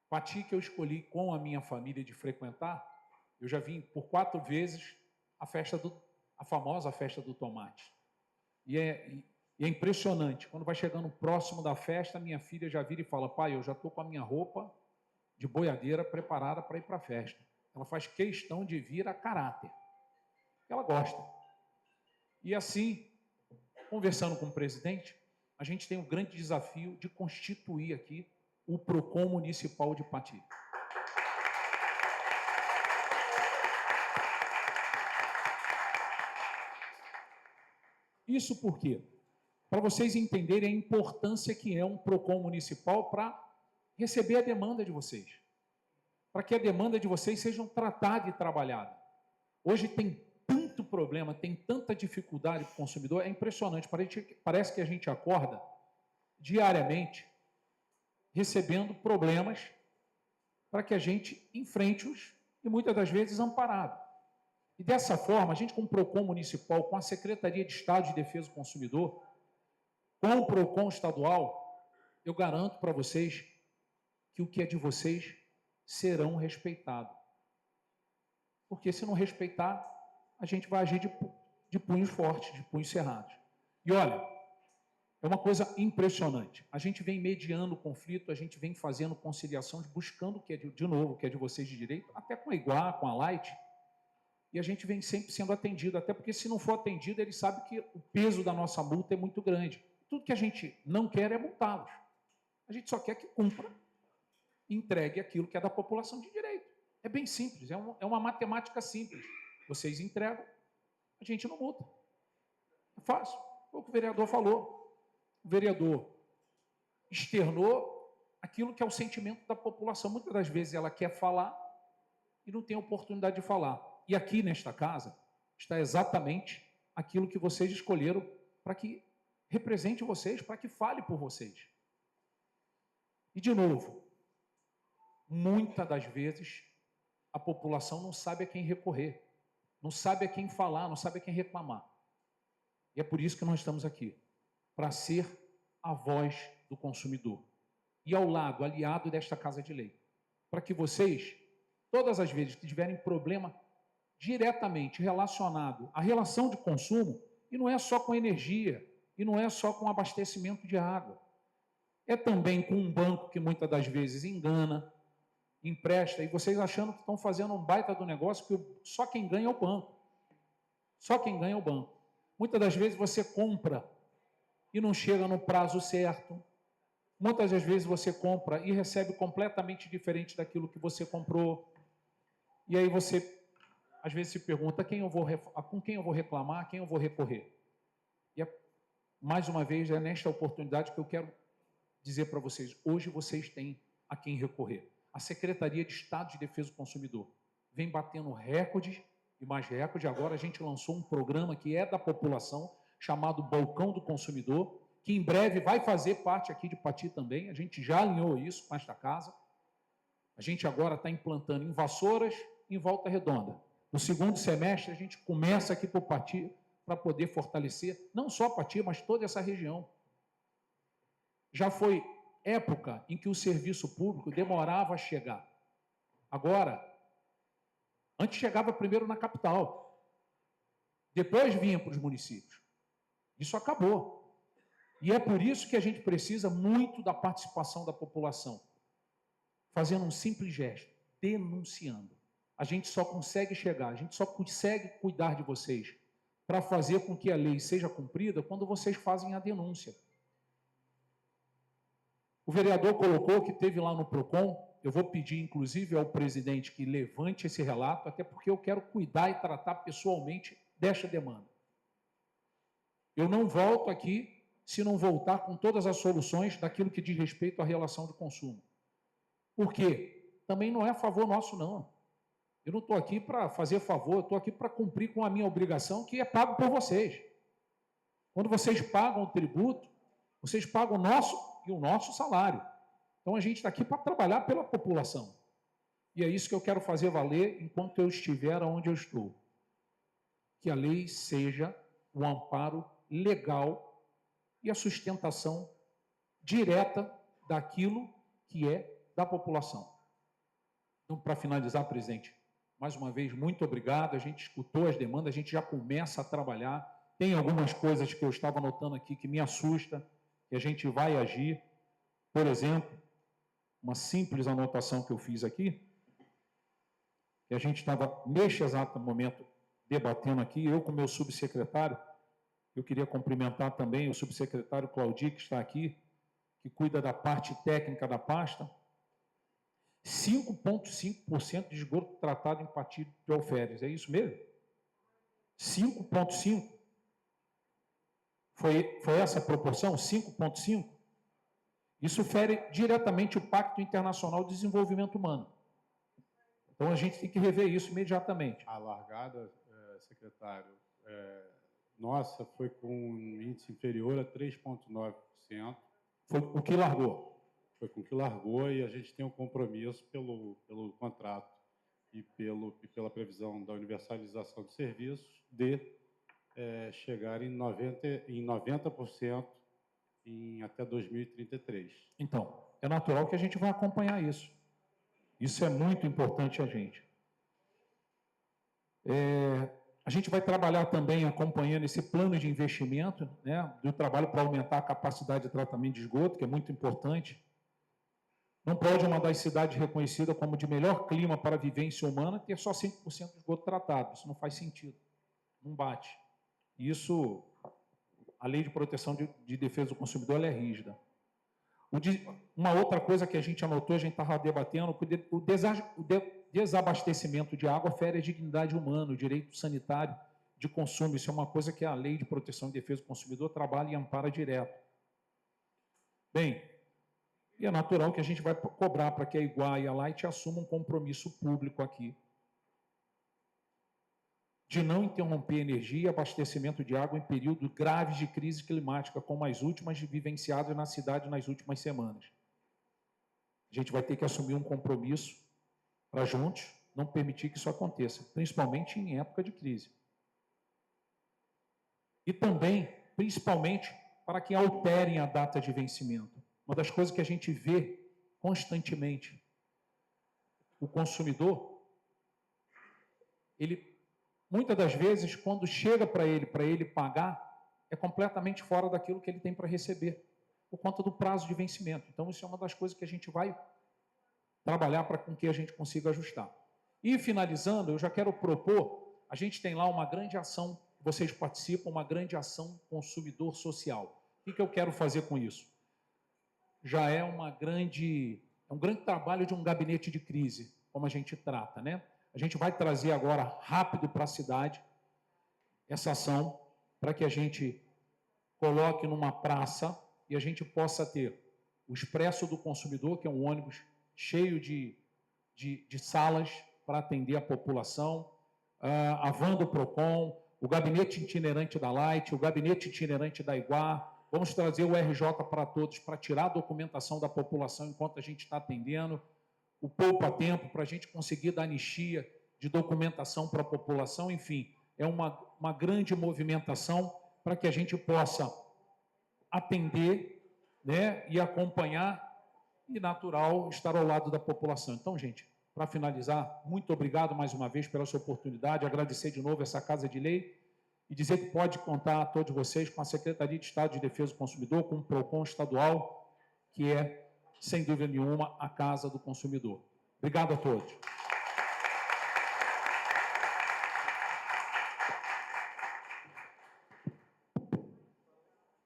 Pati, que eu escolhi com a minha família de frequentar, eu já vim por 4 vezes a famosa festa do tomate. E é impressionante, quando vai chegando próximo da festa, minha filha já vira e fala: pai, eu já estou com a minha roupa de boiadeira preparada para ir para a festa. Ela faz questão de vir a caráter. Ela gosta. E assim, conversando com o presidente, a gente tem um grande desafio de constituir aqui o PROCON Municipal de Pati. Isso por quê? Para vocês entenderem a importância que é um PROCON municipal para receber a demanda de vocês. Para que a demanda de vocês seja tratada e trabalhada. Hoje tem tanto problema, tem tanta dificuldade para o consumidor, é impressionante. Parece que a gente acorda diariamente recebendo problemas para que a gente enfrente-os e muitas das vezes amparado. E dessa forma, a gente com o PROCON municipal, com a Secretaria de Estado de Defesa do Consumidor, com o PROCON estadual, eu garanto para vocês que o que é de vocês serão respeitados. Porque se não respeitar, a gente vai agir de punhos fortes, de punhos cerrados. E olha, é uma coisa impressionante. A gente vem mediando o conflito, a gente vem fazendo conciliações, buscando o que é de novo, o que é de vocês de direito, até com a Iguá, com a Light, e a gente vem sempre sendo atendido, até porque se não for atendido, eles sabem que o peso da nossa multa é muito grande. Tudo que a gente não quer é multá-los. A gente só quer que cumpra e entregue aquilo que é da população de direito. É bem simples, é uma matemática simples. Vocês entregam, a gente não multa. É fácil. Foi o que o vereador falou. O vereador externou aquilo que é o sentimento da população. Muitas das vezes ela quer falar e não tem oportunidade de falar. E aqui nesta casa está exatamente aquilo que vocês escolheram para que represente vocês, para que fale por vocês. E, de novo, muitas das vezes a população não sabe a quem recorrer, não sabe a quem falar, não sabe a quem reclamar. E é por isso que nós estamos aqui, para ser a voz do consumidor. E ao lado, aliado desta Casa de Lei, para que vocês, todas as vezes que tiverem problema diretamente relacionado à relação de consumo, e não é só com energia, e não é só com abastecimento de água, é também com um banco que muitas das vezes engana, empresta, e vocês achando que estão fazendo um baita do negócio, que só quem ganha é o banco. Só quem ganha é o banco. Muitas das vezes você compra e não chega no prazo certo. Muitas das vezes você compra e recebe completamente diferente daquilo que você comprou. E aí você, às vezes, se pergunta com quem eu vou reclamar, a quem eu vou recorrer. mais uma vez, é nesta oportunidade que eu quero dizer para vocês, hoje vocês têm a quem recorrer. A Secretaria de Estado de Defesa do Consumidor vem batendo recordes e mais recordes. Agora a gente lançou um programa que é da população, chamado Balcão do Consumidor, que em breve vai fazer parte aqui de Pati também. A gente já alinhou isso com esta casa. A gente agora está implantando em Vassouras e em Volta Redonda. No segundo semestre, a gente começa aqui por Pati para poder fortalecer, não só Pati, mas toda essa região. Já foi época em que o serviço público demorava a chegar. Agora, antes chegava primeiro na capital, depois vinha para os municípios. Isso acabou. E é por isso que a gente precisa muito da participação da população, fazendo um simples gesto, denunciando. A gente só consegue chegar, a gente só consegue cuidar de vocês para fazer com que a lei seja cumprida quando vocês fazem a denúncia. O vereador colocou que teve lá no PROCON, eu vou pedir, inclusive, ao presidente que levante esse relato, até porque eu quero cuidar e tratar pessoalmente desta demanda. Eu não volto aqui se não voltar com todas as soluções daquilo que diz respeito à relação de consumo. Por quê? Também não é a favor nosso, não. Eu não estou aqui para fazer favor, eu estou aqui para cumprir com a minha obrigação, que é pago por vocês. Quando vocês pagam o tributo, vocês pagam o nosso e o nosso salário. Então, a gente está aqui para trabalhar pela população. E é isso que eu quero fazer valer enquanto eu estiver onde eu estou. Que a lei seja o amparo legal e a sustentação direta daquilo que é da população. Então, para finalizar, presidente, mais uma vez, muito obrigado. A gente escutou as demandas, a gente já começa a trabalhar. Tem algumas coisas que eu estava anotando aqui que me assusta, que a gente vai agir. Por exemplo, uma simples anotação que eu fiz aqui, que a gente estava, neste exato momento, debatendo aqui, eu com o meu subsecretário, eu queria cumprimentar também o subsecretário Claudio, que está aqui, que cuida da parte técnica da pasta. 5,5% de esgoto tratado em Pati de Alferes, é isso mesmo? 5,5%? Foi essa a proporção? 5,5%? Isso fere diretamente o Pacto Internacional de Desenvolvimento Humano. Então, a gente tem que rever isso imediatamente. A largada, secretário, nossa, foi com um índice inferior a 3,9%. Foi o que largou? Foi com que largou e a gente tem um compromisso pelo contrato e pela previsão da universalização de serviços de chegar em 90% em até 2033. Então, é natural que a gente vai acompanhar isso. Isso é muito importante a gente. A gente vai trabalhar também acompanhando esse plano de investimento, né, do trabalho para aumentar a capacidade de tratamento de esgoto, que é muito importante. Não pode uma das cidades reconhecidas como de melhor clima para a vivência humana ter só 5% de esgoto tratado. Isso não faz sentido. Não bate. Isso, a Lei de Proteção de Defesa do Consumidor, ela é rígida. Uma outra coisa que a gente anotou, a gente estava debatendo, o desabastecimento de água fere a dignidade humana, o direito sanitário de consumo. Isso é uma coisa que a Lei de Proteção e Defesa do Consumidor trabalha e ampara direto. Bem, e é natural que a gente vai cobrar para que a Iguá e a Light assumam um compromisso público aqui de não interromper energia e abastecimento de água em períodos graves de crise climática, como as últimas vivenciadas na cidade nas últimas semanas. A gente vai ter que assumir um compromisso para juntos não permitir que isso aconteça, principalmente em época de crise. E também, principalmente, para que alterem a data de vencimento. Uma das coisas que a gente vê constantemente, o consumidor, ele, muitas das vezes, quando chega para ele pagar, é completamente fora daquilo que ele tem para receber, por conta do prazo de vencimento. Então, isso é uma das coisas que a gente vai trabalhar para com que a gente consiga ajustar. E, finalizando, eu já quero propor, a gente tem lá uma grande ação, vocês participam, uma grande ação consumidor social. O que eu quero fazer com isso? Já é um grande trabalho de um gabinete de crise, como a gente trata, né? A gente vai trazer agora rápido para a cidade essa ação para que a gente coloque numa praça e a gente possa ter o Expresso do Consumidor, que é um ônibus cheio de salas para atender a população, a van do PROCON, o gabinete itinerante da Light, o gabinete itinerante da Iguar. Vamos trazer o RJ para todos para tirar a documentação da população enquanto a gente está atendendo, o poupa-tempo para a gente conseguir dar anistia de documentação para a população. Enfim, é uma grande movimentação para que a gente possa atender, né, e acompanhar e, natural, estar ao lado da população. Então, gente, para finalizar, muito obrigado mais uma vez pela sua oportunidade, agradecer de novo essa Casa de Lei e dizer que pode contar a todos vocês com a Secretaria de Estado de Defesa do Consumidor, com o PROCON estadual, que é, sem dúvida nenhuma, a Casa do Consumidor. Obrigado a todos.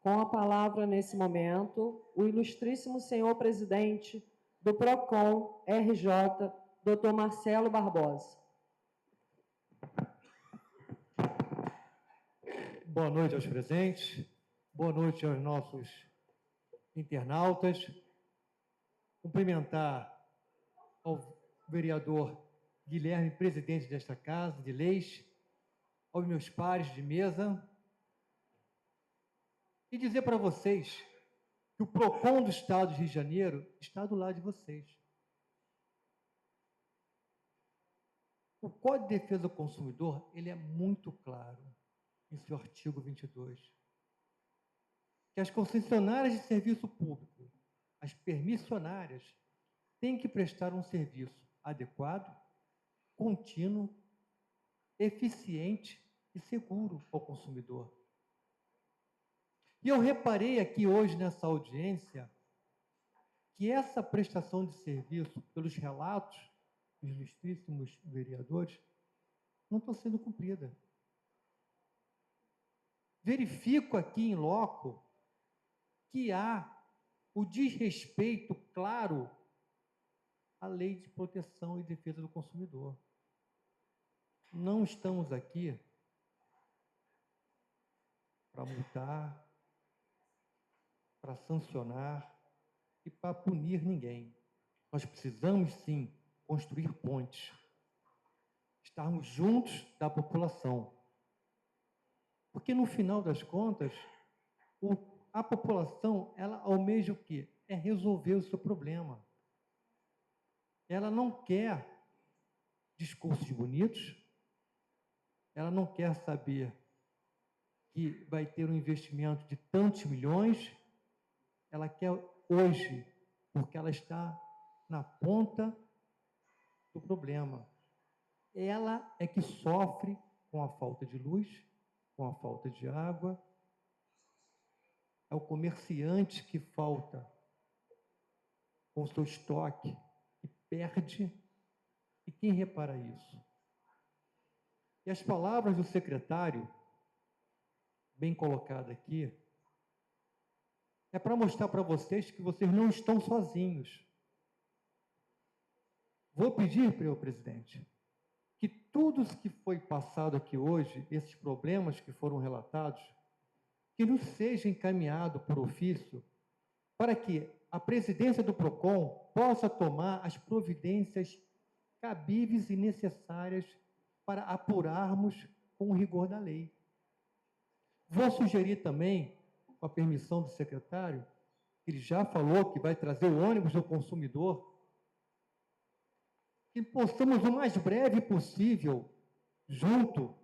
Com a palavra, nesse momento, o ilustríssimo senhor presidente do PROCON RJ, Dr. Marcelo Barbosa. Boa noite aos presentes, boa noite aos nossos internautas. Cumprimentar ao vereador Guilherme, presidente desta Casa de Leis, aos meus pares de mesa, e dizer para vocês que o PROCON do Estado de Rio de Janeiro está do lado de vocês. O Código de Defesa do Consumidor, ele é muito claro em seu artigo 22, que as concessionárias de serviço público, as permissionárias, têm que prestar um serviço adequado, contínuo, eficiente e seguro ao consumidor. E eu reparei aqui hoje nessa audiência que essa prestação de serviço, pelos relatos dos ilustríssimos vereadores, não está sendo cumprida. Verifico aqui em loco que há o desrespeito claro à Lei de Proteção e Defesa do Consumidor. Não estamos aqui para multar, para sancionar e para punir ninguém. Nós precisamos, sim, construir pontes, estarmos juntos da população. Porque, no final das contas, a população, ela almeja o quê? É resolver o seu problema. Ela não quer discursos bonitos, ela não quer saber que vai ter um investimento de tantos milhões, ela quer hoje, porque ela está na ponta do problema. Ela é que sofre com a falta de luz, com a falta de água, é o comerciante que falta com o seu estoque, que perde, e quem repara isso? E as palavras do secretário, bem colocada aqui, é para mostrar para vocês que vocês não estão sozinhos. Vou pedir, senhor presidente, que tudo que foi passado aqui hoje, esses problemas que foram relatados, que nos seja encaminhado por ofício para que a presidência do PROCON possa tomar as providências cabíveis e necessárias para apurarmos com o rigor da lei. Vou sugerir também, com a permissão do secretário, que ele já falou que vai trazer o ônibus do consumidor, que possamos o mais breve possível, junto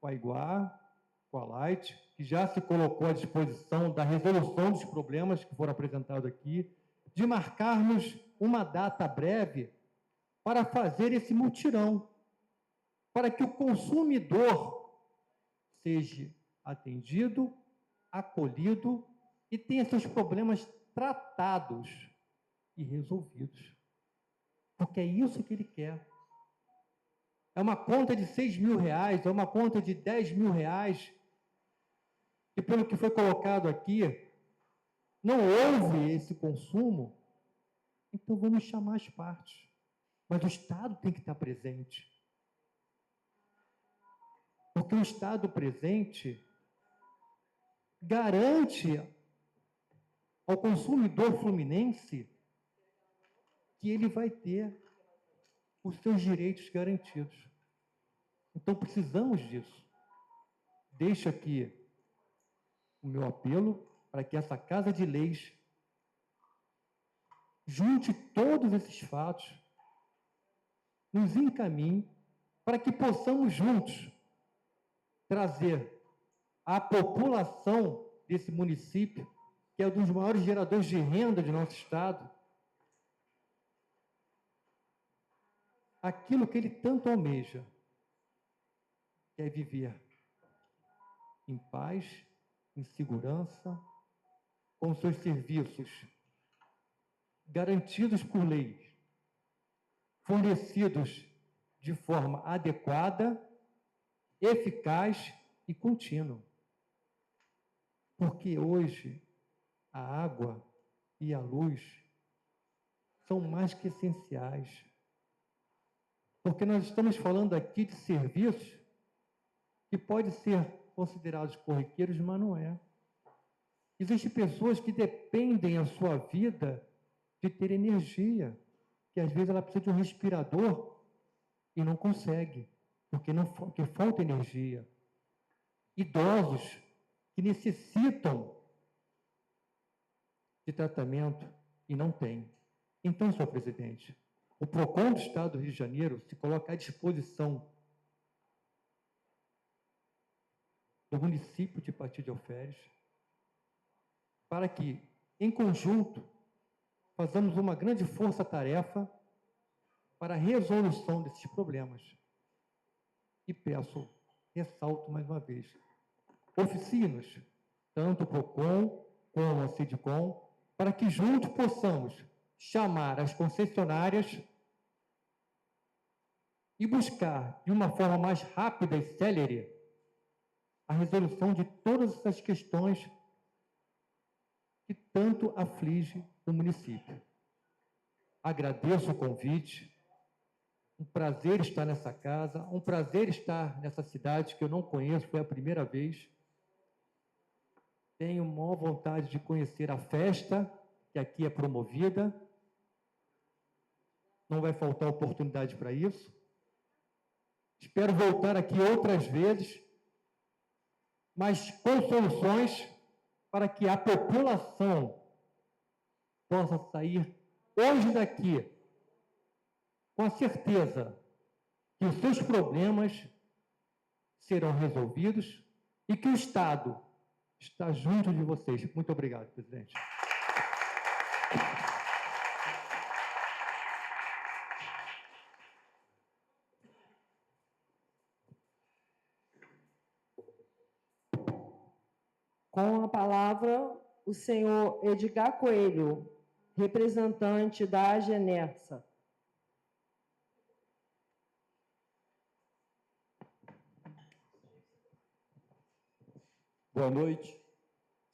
com a Iguar, com a Light, que já se colocou à disposição da resolução dos problemas que foram apresentados aqui, de marcarmos uma data breve para fazer esse mutirão, para que o consumidor seja atendido, acolhido e tenha seus problemas tratados e resolvidos. Porque é isso que ele quer. É uma conta de R$6.000, é uma conta de R$10.000, e pelo que foi colocado aqui, não houve esse consumo, então vamos chamar as partes. Mas o Estado tem que estar presente. Porque o Estado presente garante ao consumidor fluminense que ele vai ter os seus direitos garantidos. Então, precisamos disso. Deixo aqui o meu apelo para que essa Casa de Leis junte todos esses fatos, nos encaminhe para que possamos juntos trazer à população desse município, que é um dos maiores geradores de renda de nosso estado, aquilo que ele tanto almeja, que é viver em paz, em segurança, com seus serviços garantidos por lei, fornecidos de forma adequada, eficaz e contínua. Porque hoje a água e a luz são mais que essenciais. Porque nós estamos falando aqui de serviços que podem ser considerados corriqueiros, mas não é. Existem pessoas que dependem a sua vida de ter energia, que às vezes ela precisa de um respirador e não consegue, porque falta energia. Idosos que necessitam de tratamento e não têm. Então, senhor presidente, o PROCON do Estado do Rio de Janeiro se coloca à disposição do município de Pati de Alferes para que, em conjunto, façamos uma grande força-tarefa para a resolução desses problemas. E peço, ressalto mais uma vez, oficinas, tanto o PROCON como a SIDCOM, para que juntos possamos chamar as concessionárias e buscar, de uma forma mais rápida e célere, a resolução de todas essas questões que tanto aflige o município. Agradeço o convite, um prazer estar nessa casa, um prazer estar nessa cidade que eu não conheço, foi a primeira vez. Tenho maior vontade de conhecer a festa que aqui é promovida. Não vai faltar oportunidade para isso. Espero voltar aqui outras vezes, mas com soluções para que a população possa sair hoje daqui com a certeza que os seus problemas serão resolvidos e que o Estado está junto de vocês. Muito obrigado, presidente. Com a palavra, o senhor Edgar Coelho, representante da Agenersa. Boa noite.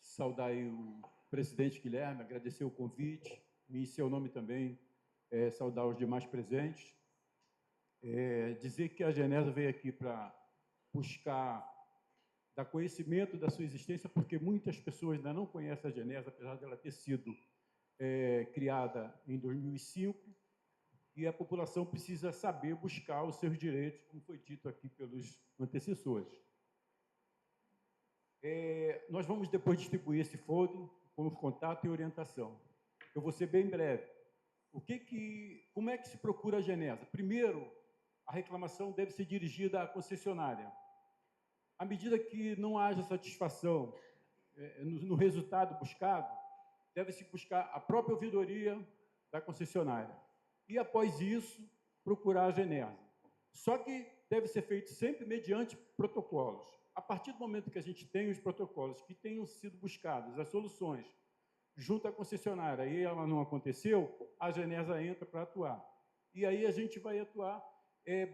Saudar aí o presidente Guilherme, agradecer o convite, em seu nome também, saudar os demais presentes. Dizer que a Agenersa veio aqui para buscar dar conhecimento da sua existência, porque muitas pessoas ainda não conhecem a Agenersa, apesar dela ter sido criada em 2005, e a população precisa saber buscar os seus direitos, como foi dito aqui pelos antecessores. Nós vamos depois distribuir esse folder com os contatos e orientação. Eu vou ser bem breve. Como é que se procura a Agenersa? Primeiro, a reclamação deve ser dirigida à concessionária. À medida que não haja satisfação no resultado buscado, deve-se buscar a própria ouvidoria da concessionária. E, após isso, procurar a Agenersa. Só que deve ser feito sempre mediante protocolos. A partir do momento que a gente tem os protocolos que tenham sido buscados, as soluções, junto à concessionária, e ela não aconteceu, a Agenersa entra para atuar. E aí a gente vai atuar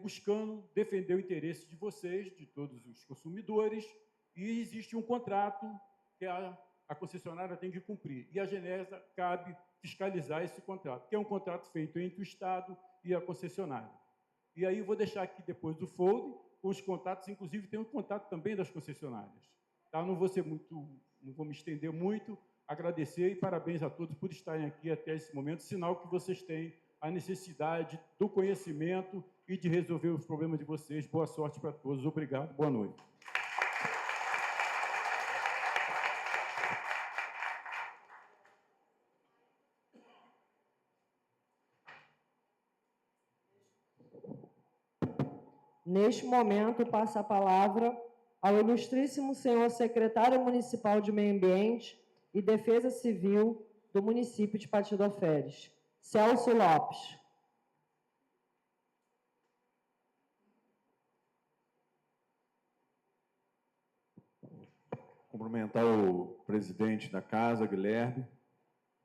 buscando defender o interesse de vocês, de todos os consumidores, e existe um contrato que a concessionária tem que cumprir. E a Agenersa cabe fiscalizar esse contrato, que é um contrato feito entre o Estado e a concessionária. E aí eu vou deixar aqui depois do folder, com os contatos, inclusive tem um contato também das concessionárias. Tá? Não vou ser muito não vou me estender muito, agradecer e parabéns a todos por estarem aqui até esse momento, sinal que vocês têm a necessidade do conhecimento e de resolver os problemas de vocês. Boa sorte para todos. Obrigado. Boa noite. Neste momento, passa a palavra ao ilustríssimo senhor secretário municipal de Meio Ambiente e Defesa Civil do município de Patidoféres, Celso Lopes. Cumprimentar o presidente da casa, Guilherme,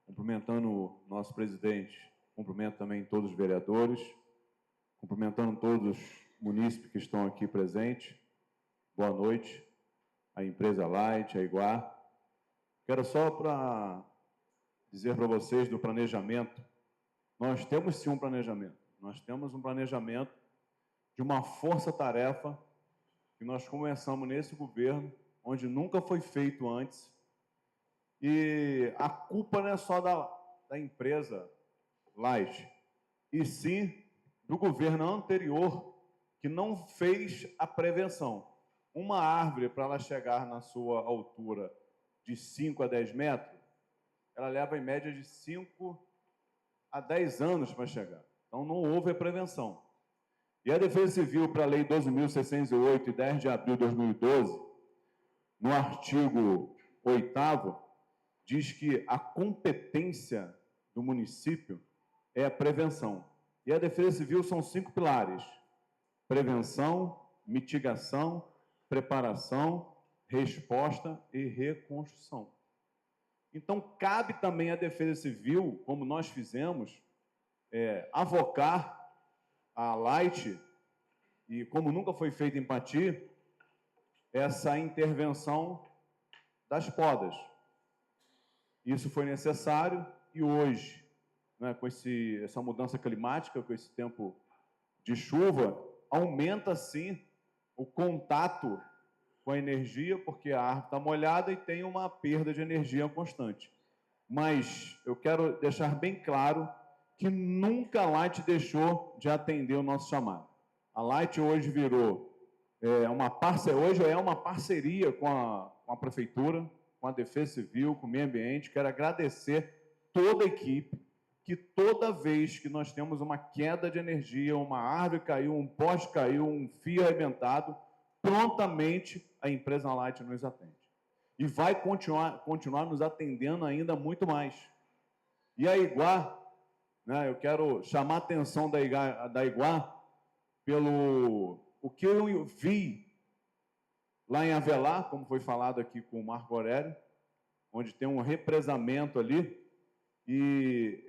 cumprimentando o nosso presidente, cumprimento também todos os vereadores, cumprimentando todos os munícipes que estão aqui presentes. Boa noite, a empresa Light, a Iguar. Quero só para dizer para vocês do planejamento. Nós temos sim um planejamento. Nós temos um planejamento de uma força-tarefa que nós começamos nesse governo, onde nunca foi feito antes. E a culpa não é só da empresa Light, e sim do governo anterior, que não fez a prevenção. Uma árvore, para ela chegar na sua altura de 5 a 10 metros, ela leva em média de 5 a 10 anos para chegar. Então, não houve a prevenção. E a Defesa Civil, para a Lei 12.608, de 10 de abril de 2012, no artigo 8º, diz que a competência do município é a prevenção. E a Defesa Civil são 5 pilares: prevenção, mitigação, preparação, resposta e reconstrução. Então, cabe também à Defesa Civil, como nós fizemos, avocar a Light, e como nunca foi feito em Pati, essa intervenção das podas. Isso foi necessário e hoje, né, com essa mudança climática, com esse tempo de chuva, aumenta sim o contato com a energia, porque a árvore está molhada e tem uma perda de energia constante. Mas eu quero deixar bem claro que nunca a Light deixou de atender o nosso chamado. A Light hoje virou uma parceria com a Prefeitura, com a Defesa Civil, com o Meio Ambiente. Quero agradecer toda a equipe, que toda vez que nós temos uma queda de energia, uma árvore caiu, um poste caiu, um fio arrebentado, prontamente a empresa Light nos atende. E vai continuar nos atendendo ainda muito mais. E a Iguar, né, eu quero chamar a atenção da Iguar pelo o que eu vi lá em Avelar, como foi falado aqui com o Marco Aurélio, onde tem um represamento ali, e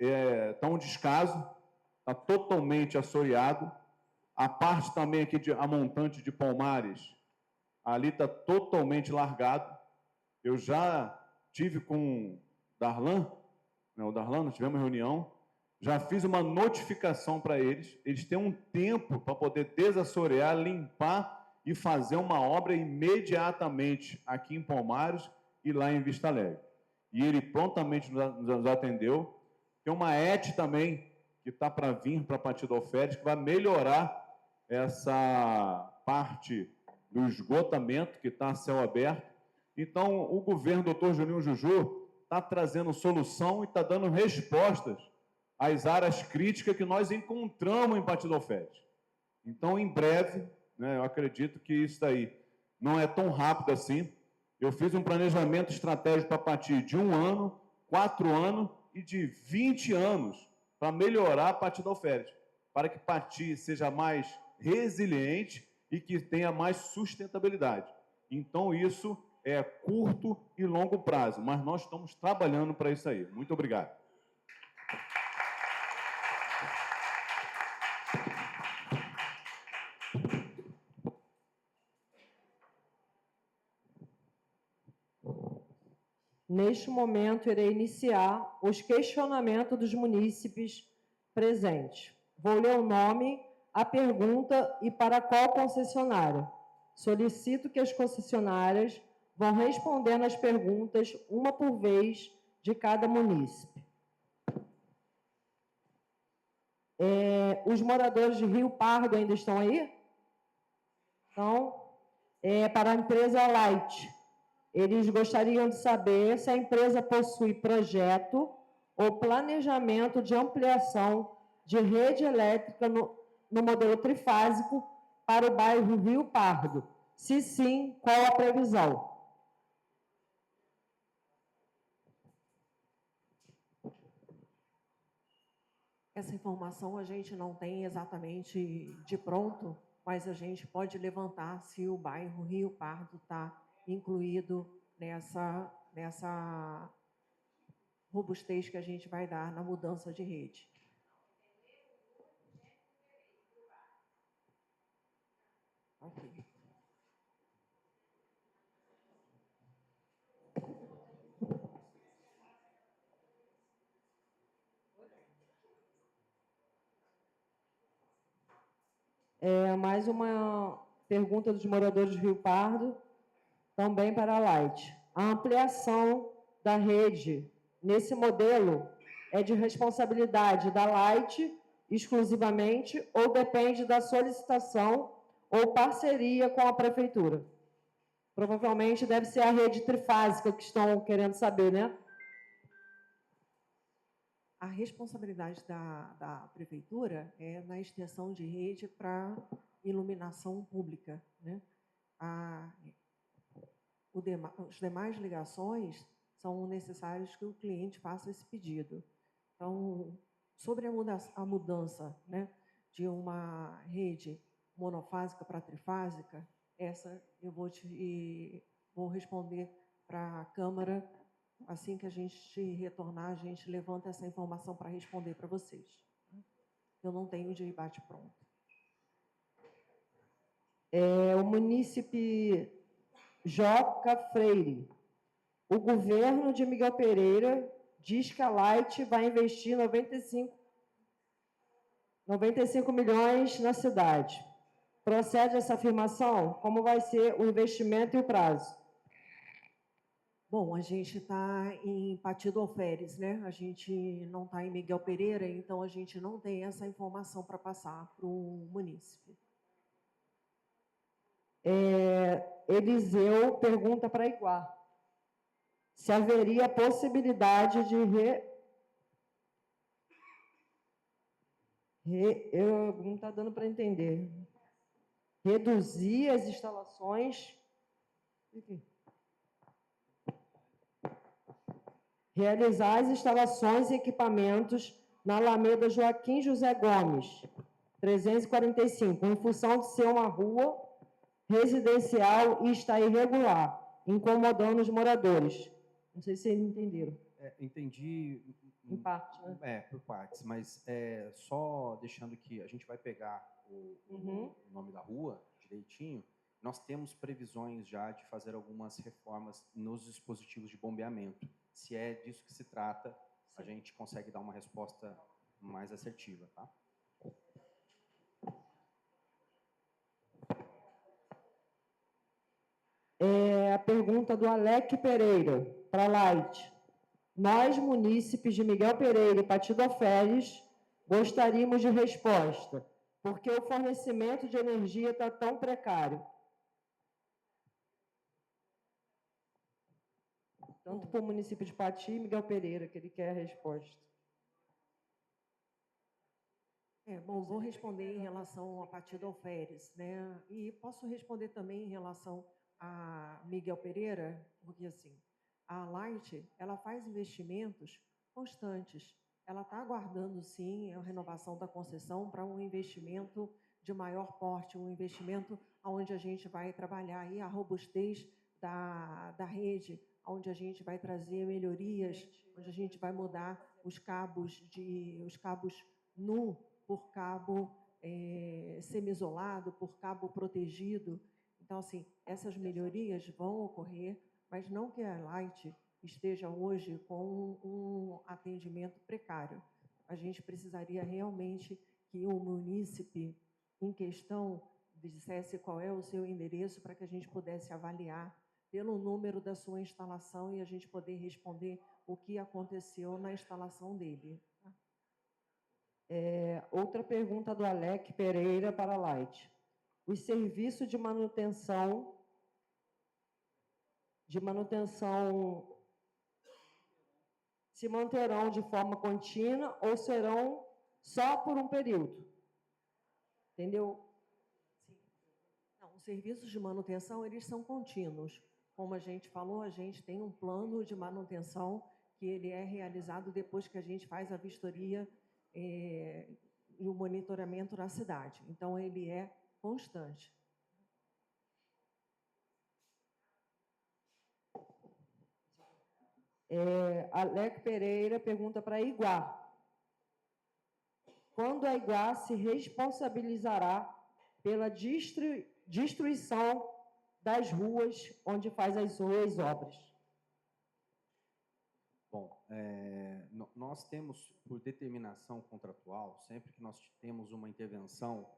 está um descaso, está totalmente assoreado. A parte também aqui, a montante de Palmares, ali está totalmente largado. Eu já tive com o Darlan, nós tivemos reunião, já fiz uma notificação para eles. Eles têm um tempo para poder desassorear, limpar e fazer uma obra imediatamente aqui em Palmares e lá em Vista Alegre. E ele prontamente nos atendeu. Tem uma ET também, que está para vir para a Patidoféres, que vai melhorar essa parte do esgotamento, que está a céu aberto. Então, o governo do Dr. Juninho Juju está trazendo solução e está dando respostas às áreas críticas que nós encontramos em Patidoféres. Então, em breve, né, eu acredito que isso daí não é tão rápido assim. Eu fiz um planejamento estratégico para Pati de 1 ano, 4 anos e de 20 anos para melhorar a Patidoféres, para que Pati seja mais resiliente e que tenha mais sustentabilidade. Então, isso é curto e longo prazo, mas nós estamos trabalhando para isso aí. Muito obrigado. Neste momento, irei iniciar os questionamentos dos munícipes presentes. Vou ler o nome, a pergunta e para qual concessionária. Solicito que as concessionárias vão respondendo as perguntas, uma por vez, de cada munícipe. Os moradores de Rio Pardo ainda estão aí? Então, para a empresa Light, eles gostariam de saber se a empresa possui projeto ou planejamento de ampliação de rede elétrica no modelo trifásico para o bairro Rio Pardo. Se sim, qual a previsão? Essa informação a gente não tem exatamente de pronto, mas a gente pode levantar se o bairro Rio Pardo está incluído nessa robustez que a gente vai dar na mudança de rede. Ok. Mais uma pergunta dos moradores de Rio Pardo, também para a Light. A ampliação da rede nesse modelo é de responsabilidade da Light exclusivamente ou depende da solicitação ou parceria com a prefeitura? Provavelmente deve ser a rede trifásica que estão querendo saber, né? A responsabilidade da prefeitura é na extensão de rede para iluminação pública, né? As demais ligações são necessárias que o cliente faça esse pedido. Então, sobre a mudança, né, de uma rede monofásica para trifásica, essa eu vou responder para a Câmara. Assim que a gente retornar, a gente levanta essa informação para responder para vocês. Eu não tenho de debate pronto. O munícipe Joca Freire. O governo de Miguel Pereira diz que a Light vai investir 95 milhões na cidade. Procede essa afirmação? Como vai ser o investimento e o prazo? Bom, a gente está em Partido Alferes, né? A gente não está em Miguel Pereira, então a gente não tem essa informação para passar para o munícipe. Eliseu pergunta para Iguá se haveria possibilidade de não está dando para entender. Reduzir as instalações. Realizar as instalações e equipamentos na Alameda Joaquim José Gomes, 345, em função de ser uma rua residencial e está irregular, incomodando os moradores. Não sei se vocês entenderam. Entendi. Em parte, né? Por partes, mas só deixando que a gente vai pegar o nome da rua direitinho. Nós temos previsões já de fazer algumas reformas nos dispositivos de bombeamento. Se é disso que se trata, a gente consegue dar uma resposta mais assertiva, tá? A pergunta do Alec Pereira, para a Light. Nós, munícipes de Miguel Pereira e Partido Alferes, gostaríamos de resposta. Por que o fornecimento de energia está tão precário? Tanto para o município de Pati e Miguel Pereira, que ele quer a resposta. Bom, vou responder em relação ao Partido Alferes, né? E posso responder também em relação a Miguel Pereira, porque assim, a Light, ela faz investimentos constantes. Ela está aguardando, sim, a renovação da concessão para um investimento de maior porte, um investimento onde a gente vai trabalhar aí a robustez da rede, onde a gente vai trazer melhorias, onde a gente vai mudar os cabos nu por cabo semi-isolado, por cabo protegido. Então, assim, essas melhorias vão ocorrer, mas não que a Light esteja hoje com um atendimento precário. A gente precisaria realmente que o munícipe em questão dissesse qual é o seu endereço para que a gente pudesse avaliar pelo número da sua instalação e a gente poder responder o que aconteceu na instalação dele. Outra pergunta do Alec Pereira para a Light. Os serviços de manutenção se manterão de forma contínua ou serão só por um período? Entendeu? Sim. Não, os serviços de manutenção, eles são contínuos. Como a gente falou, a gente tem um plano de manutenção que ele é realizado depois que a gente faz a vistoria e o monitoramento na cidade. Então, ele é constante. Alec Pereira pergunta para a Iguá. Quando a Iguá se responsabilizará pela destruição das ruas onde faz as suas obras? Bom, nós temos, por determinação contratual, sempre que nós temos uma intervenção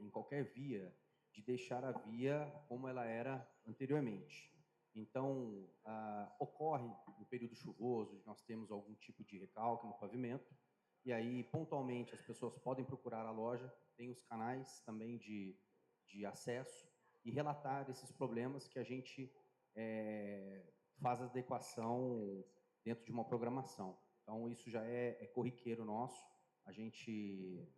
em qualquer via, de deixar a via como ela era anteriormente. Então, ocorre no período chuvoso, nós temos algum tipo de recalque no pavimento, e aí, pontualmente, as pessoas podem procurar a loja, tem os canais também de acesso, e relatar esses problemas que a gente faz a adequação dentro de uma programação. Então, isso já é corriqueiro nosso, a gente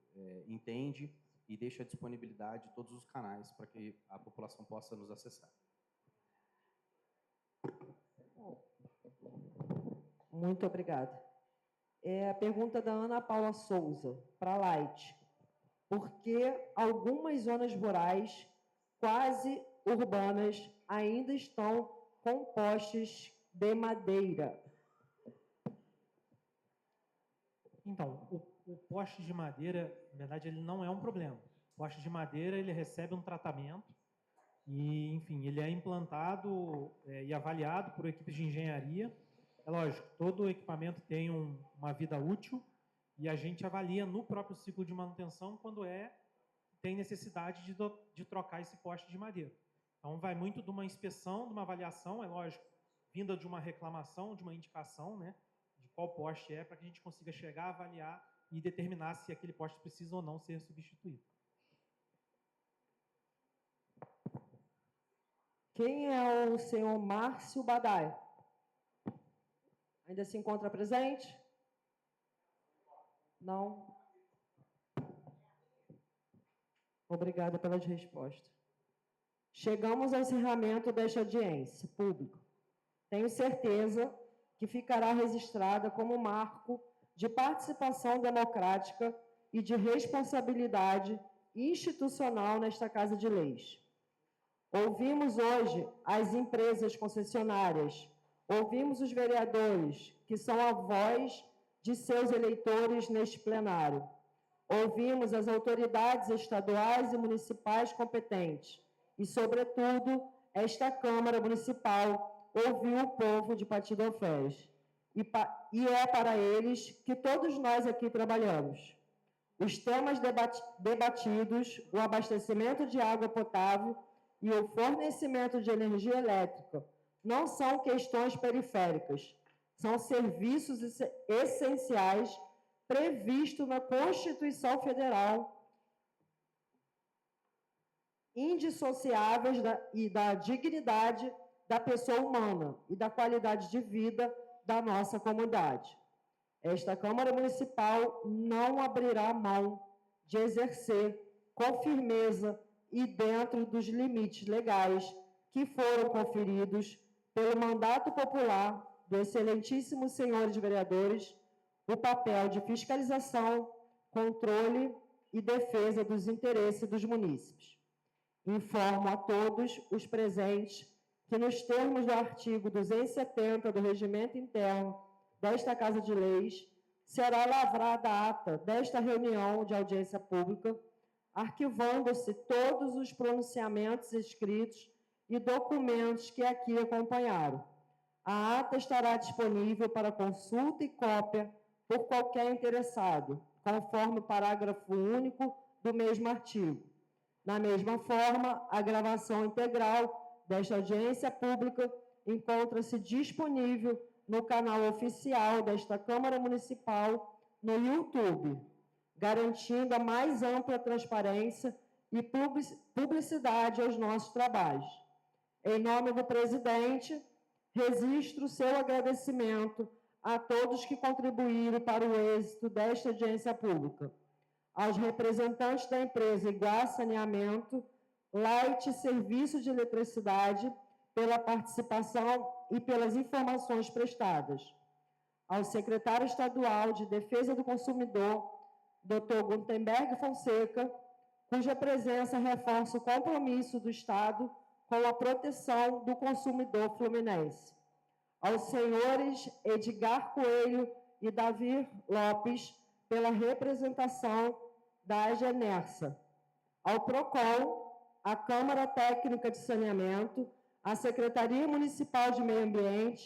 entende e deixa à disponibilidade de todos os canais para que a população possa nos acessar. Muito obrigada. A pergunta da Ana Paula Souza, para a Light. Por que algumas zonas rurais, quase urbanas, ainda estão com postes de madeira? Então, o poste de madeira, na verdade, ele não é um problema. O poste de madeira, ele recebe um tratamento e, enfim, ele é implantado e avaliado por equipes de engenharia. É lógico, todo equipamento tem uma vida útil e a gente avalia no próprio ciclo de manutenção quando tem necessidade de trocar esse poste de madeira. Então, vai muito de uma inspeção, de uma avaliação, é lógico, vinda de uma reclamação, de uma indicação, né, de qual poste para que a gente consiga chegar, avaliar e determinar se aquele poste precisa ou não ser substituído. Quem é o senhor Márcio Badai? Ainda se encontra presente? Não? Obrigada pelas respostas. Chegamos ao encerramento desta audiência pública. Tenho certeza que ficará registrada como marco de participação democrática e de responsabilidade institucional nesta Casa de Leis. Ouvimos hoje as empresas concessionárias, ouvimos os vereadores, que são a voz de seus eleitores neste plenário. Ouvimos as autoridades estaduais e municipais competentes e, sobretudo, esta Câmara Municipal ouviu o povo de Patidofés. E é para eles que todos nós aqui trabalhamos. Os temas debatidos, o abastecimento de água potável e o fornecimento de energia elétrica, não são questões periféricas, são serviços essenciais previstos na Constituição Federal, indissociáveis da dignidade da pessoa humana e da qualidade de vida da nossa comunidade. Esta Câmara Municipal não abrirá mão de exercer com firmeza e dentro dos limites legais que foram conferidos pelo mandato popular do excelentíssimo senhores vereadores, o papel de fiscalização, controle e defesa dos interesses dos munícipes. Informo a todos os presentes que, nos termos do artigo 270 do Regimento Interno desta Casa de Leis, será lavrada a ata desta reunião de audiência pública, arquivando-se todos os pronunciamentos escritos e documentos que aqui acompanharam. A ata estará disponível para consulta e cópia por qualquer interessado, conforme o parágrafo único do mesmo artigo. Da mesma forma, a gravação integral desta audiência pública encontra-se disponível no canal oficial desta Câmara Municipal no YouTube, garantindo a mais ampla transparência e publicidade aos nossos trabalhos. Em nome do presidente, registro seu agradecimento a todos que contribuíram para o êxito desta audiência pública, aos representantes da empresa Iguá Saneamento, Light Serviço de Eletricidade, pela participação e pelas informações prestadas, ao secretário estadual de Defesa do Consumidor, Dr. Gutenberg Fonseca, cuja presença reforça o compromisso do Estado com a proteção do consumidor fluminense, aos senhores Edgar Coelho e Davi Lopes, pela representação da AGENERSA, ao PROCON, à Câmara Técnica de Saneamento, à Secretaria Municipal de Meio Ambiente,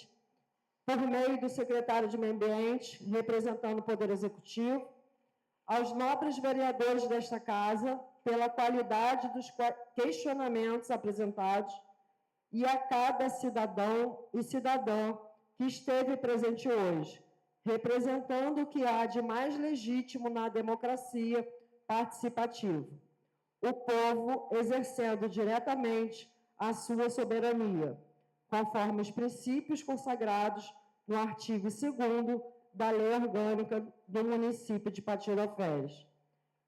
por meio do secretário de Meio Ambiente, representando o Poder Executivo, aos nobres vereadores desta Casa, pela qualidade dos questionamentos apresentados, e a cada cidadão e cidadã que esteve presente hoje, representando o que há de mais legítimo na democracia participativa, o povo exercendo diretamente a sua soberania, conforme os princípios consagrados no artigo 2º da Lei Orgânica do município de Patirofés.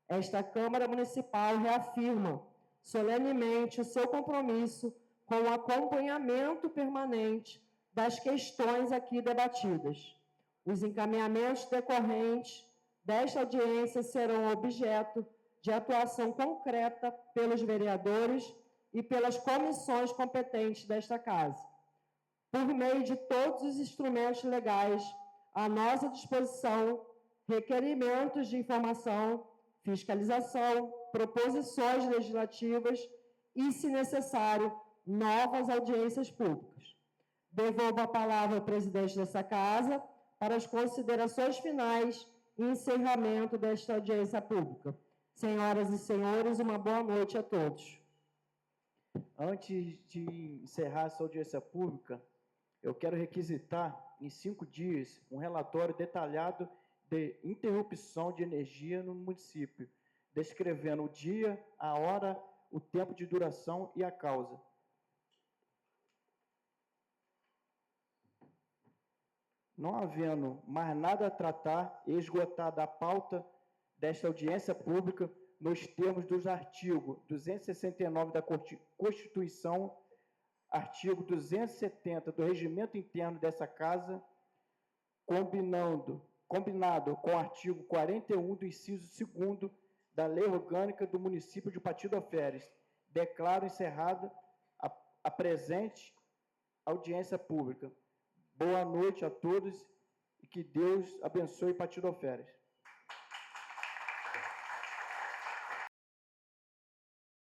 Esta Câmara Municipal reafirma solenemente o seu compromisso com o acompanhamento permanente das questões aqui debatidas. Os encaminhamentos decorrentes desta audiência serão objeto de atuação concreta pelos vereadores e pelas comissões competentes desta Casa, por meio de todos os instrumentos legais à nossa disposição, requerimentos de informação, fiscalização, proposições legislativas e, se necessário, novas audiências públicas. Devolvo a palavra ao presidente dessa Casa para as considerações finais e encerramento desta audiência pública. Senhoras e senhores, uma boa noite a todos. Antes de encerrar essa audiência pública, eu quero requisitar, em 5 dias, um relatório detalhado de interrupção de energia no município, descrevendo o dia, a hora, o tempo de duração e a causa. Não havendo mais nada a tratar, esgotada a pauta desta audiência pública, nos termos dos artigos 269 da Constituição, artigo 270 do Regimento Interno dessa Casa, combinado com o artigo 41 do inciso 2º da Lei Orgânica do município de Patirofés, declaro encerrada a presente audiência pública. Boa noite a todos e que Deus abençoe Patirofés.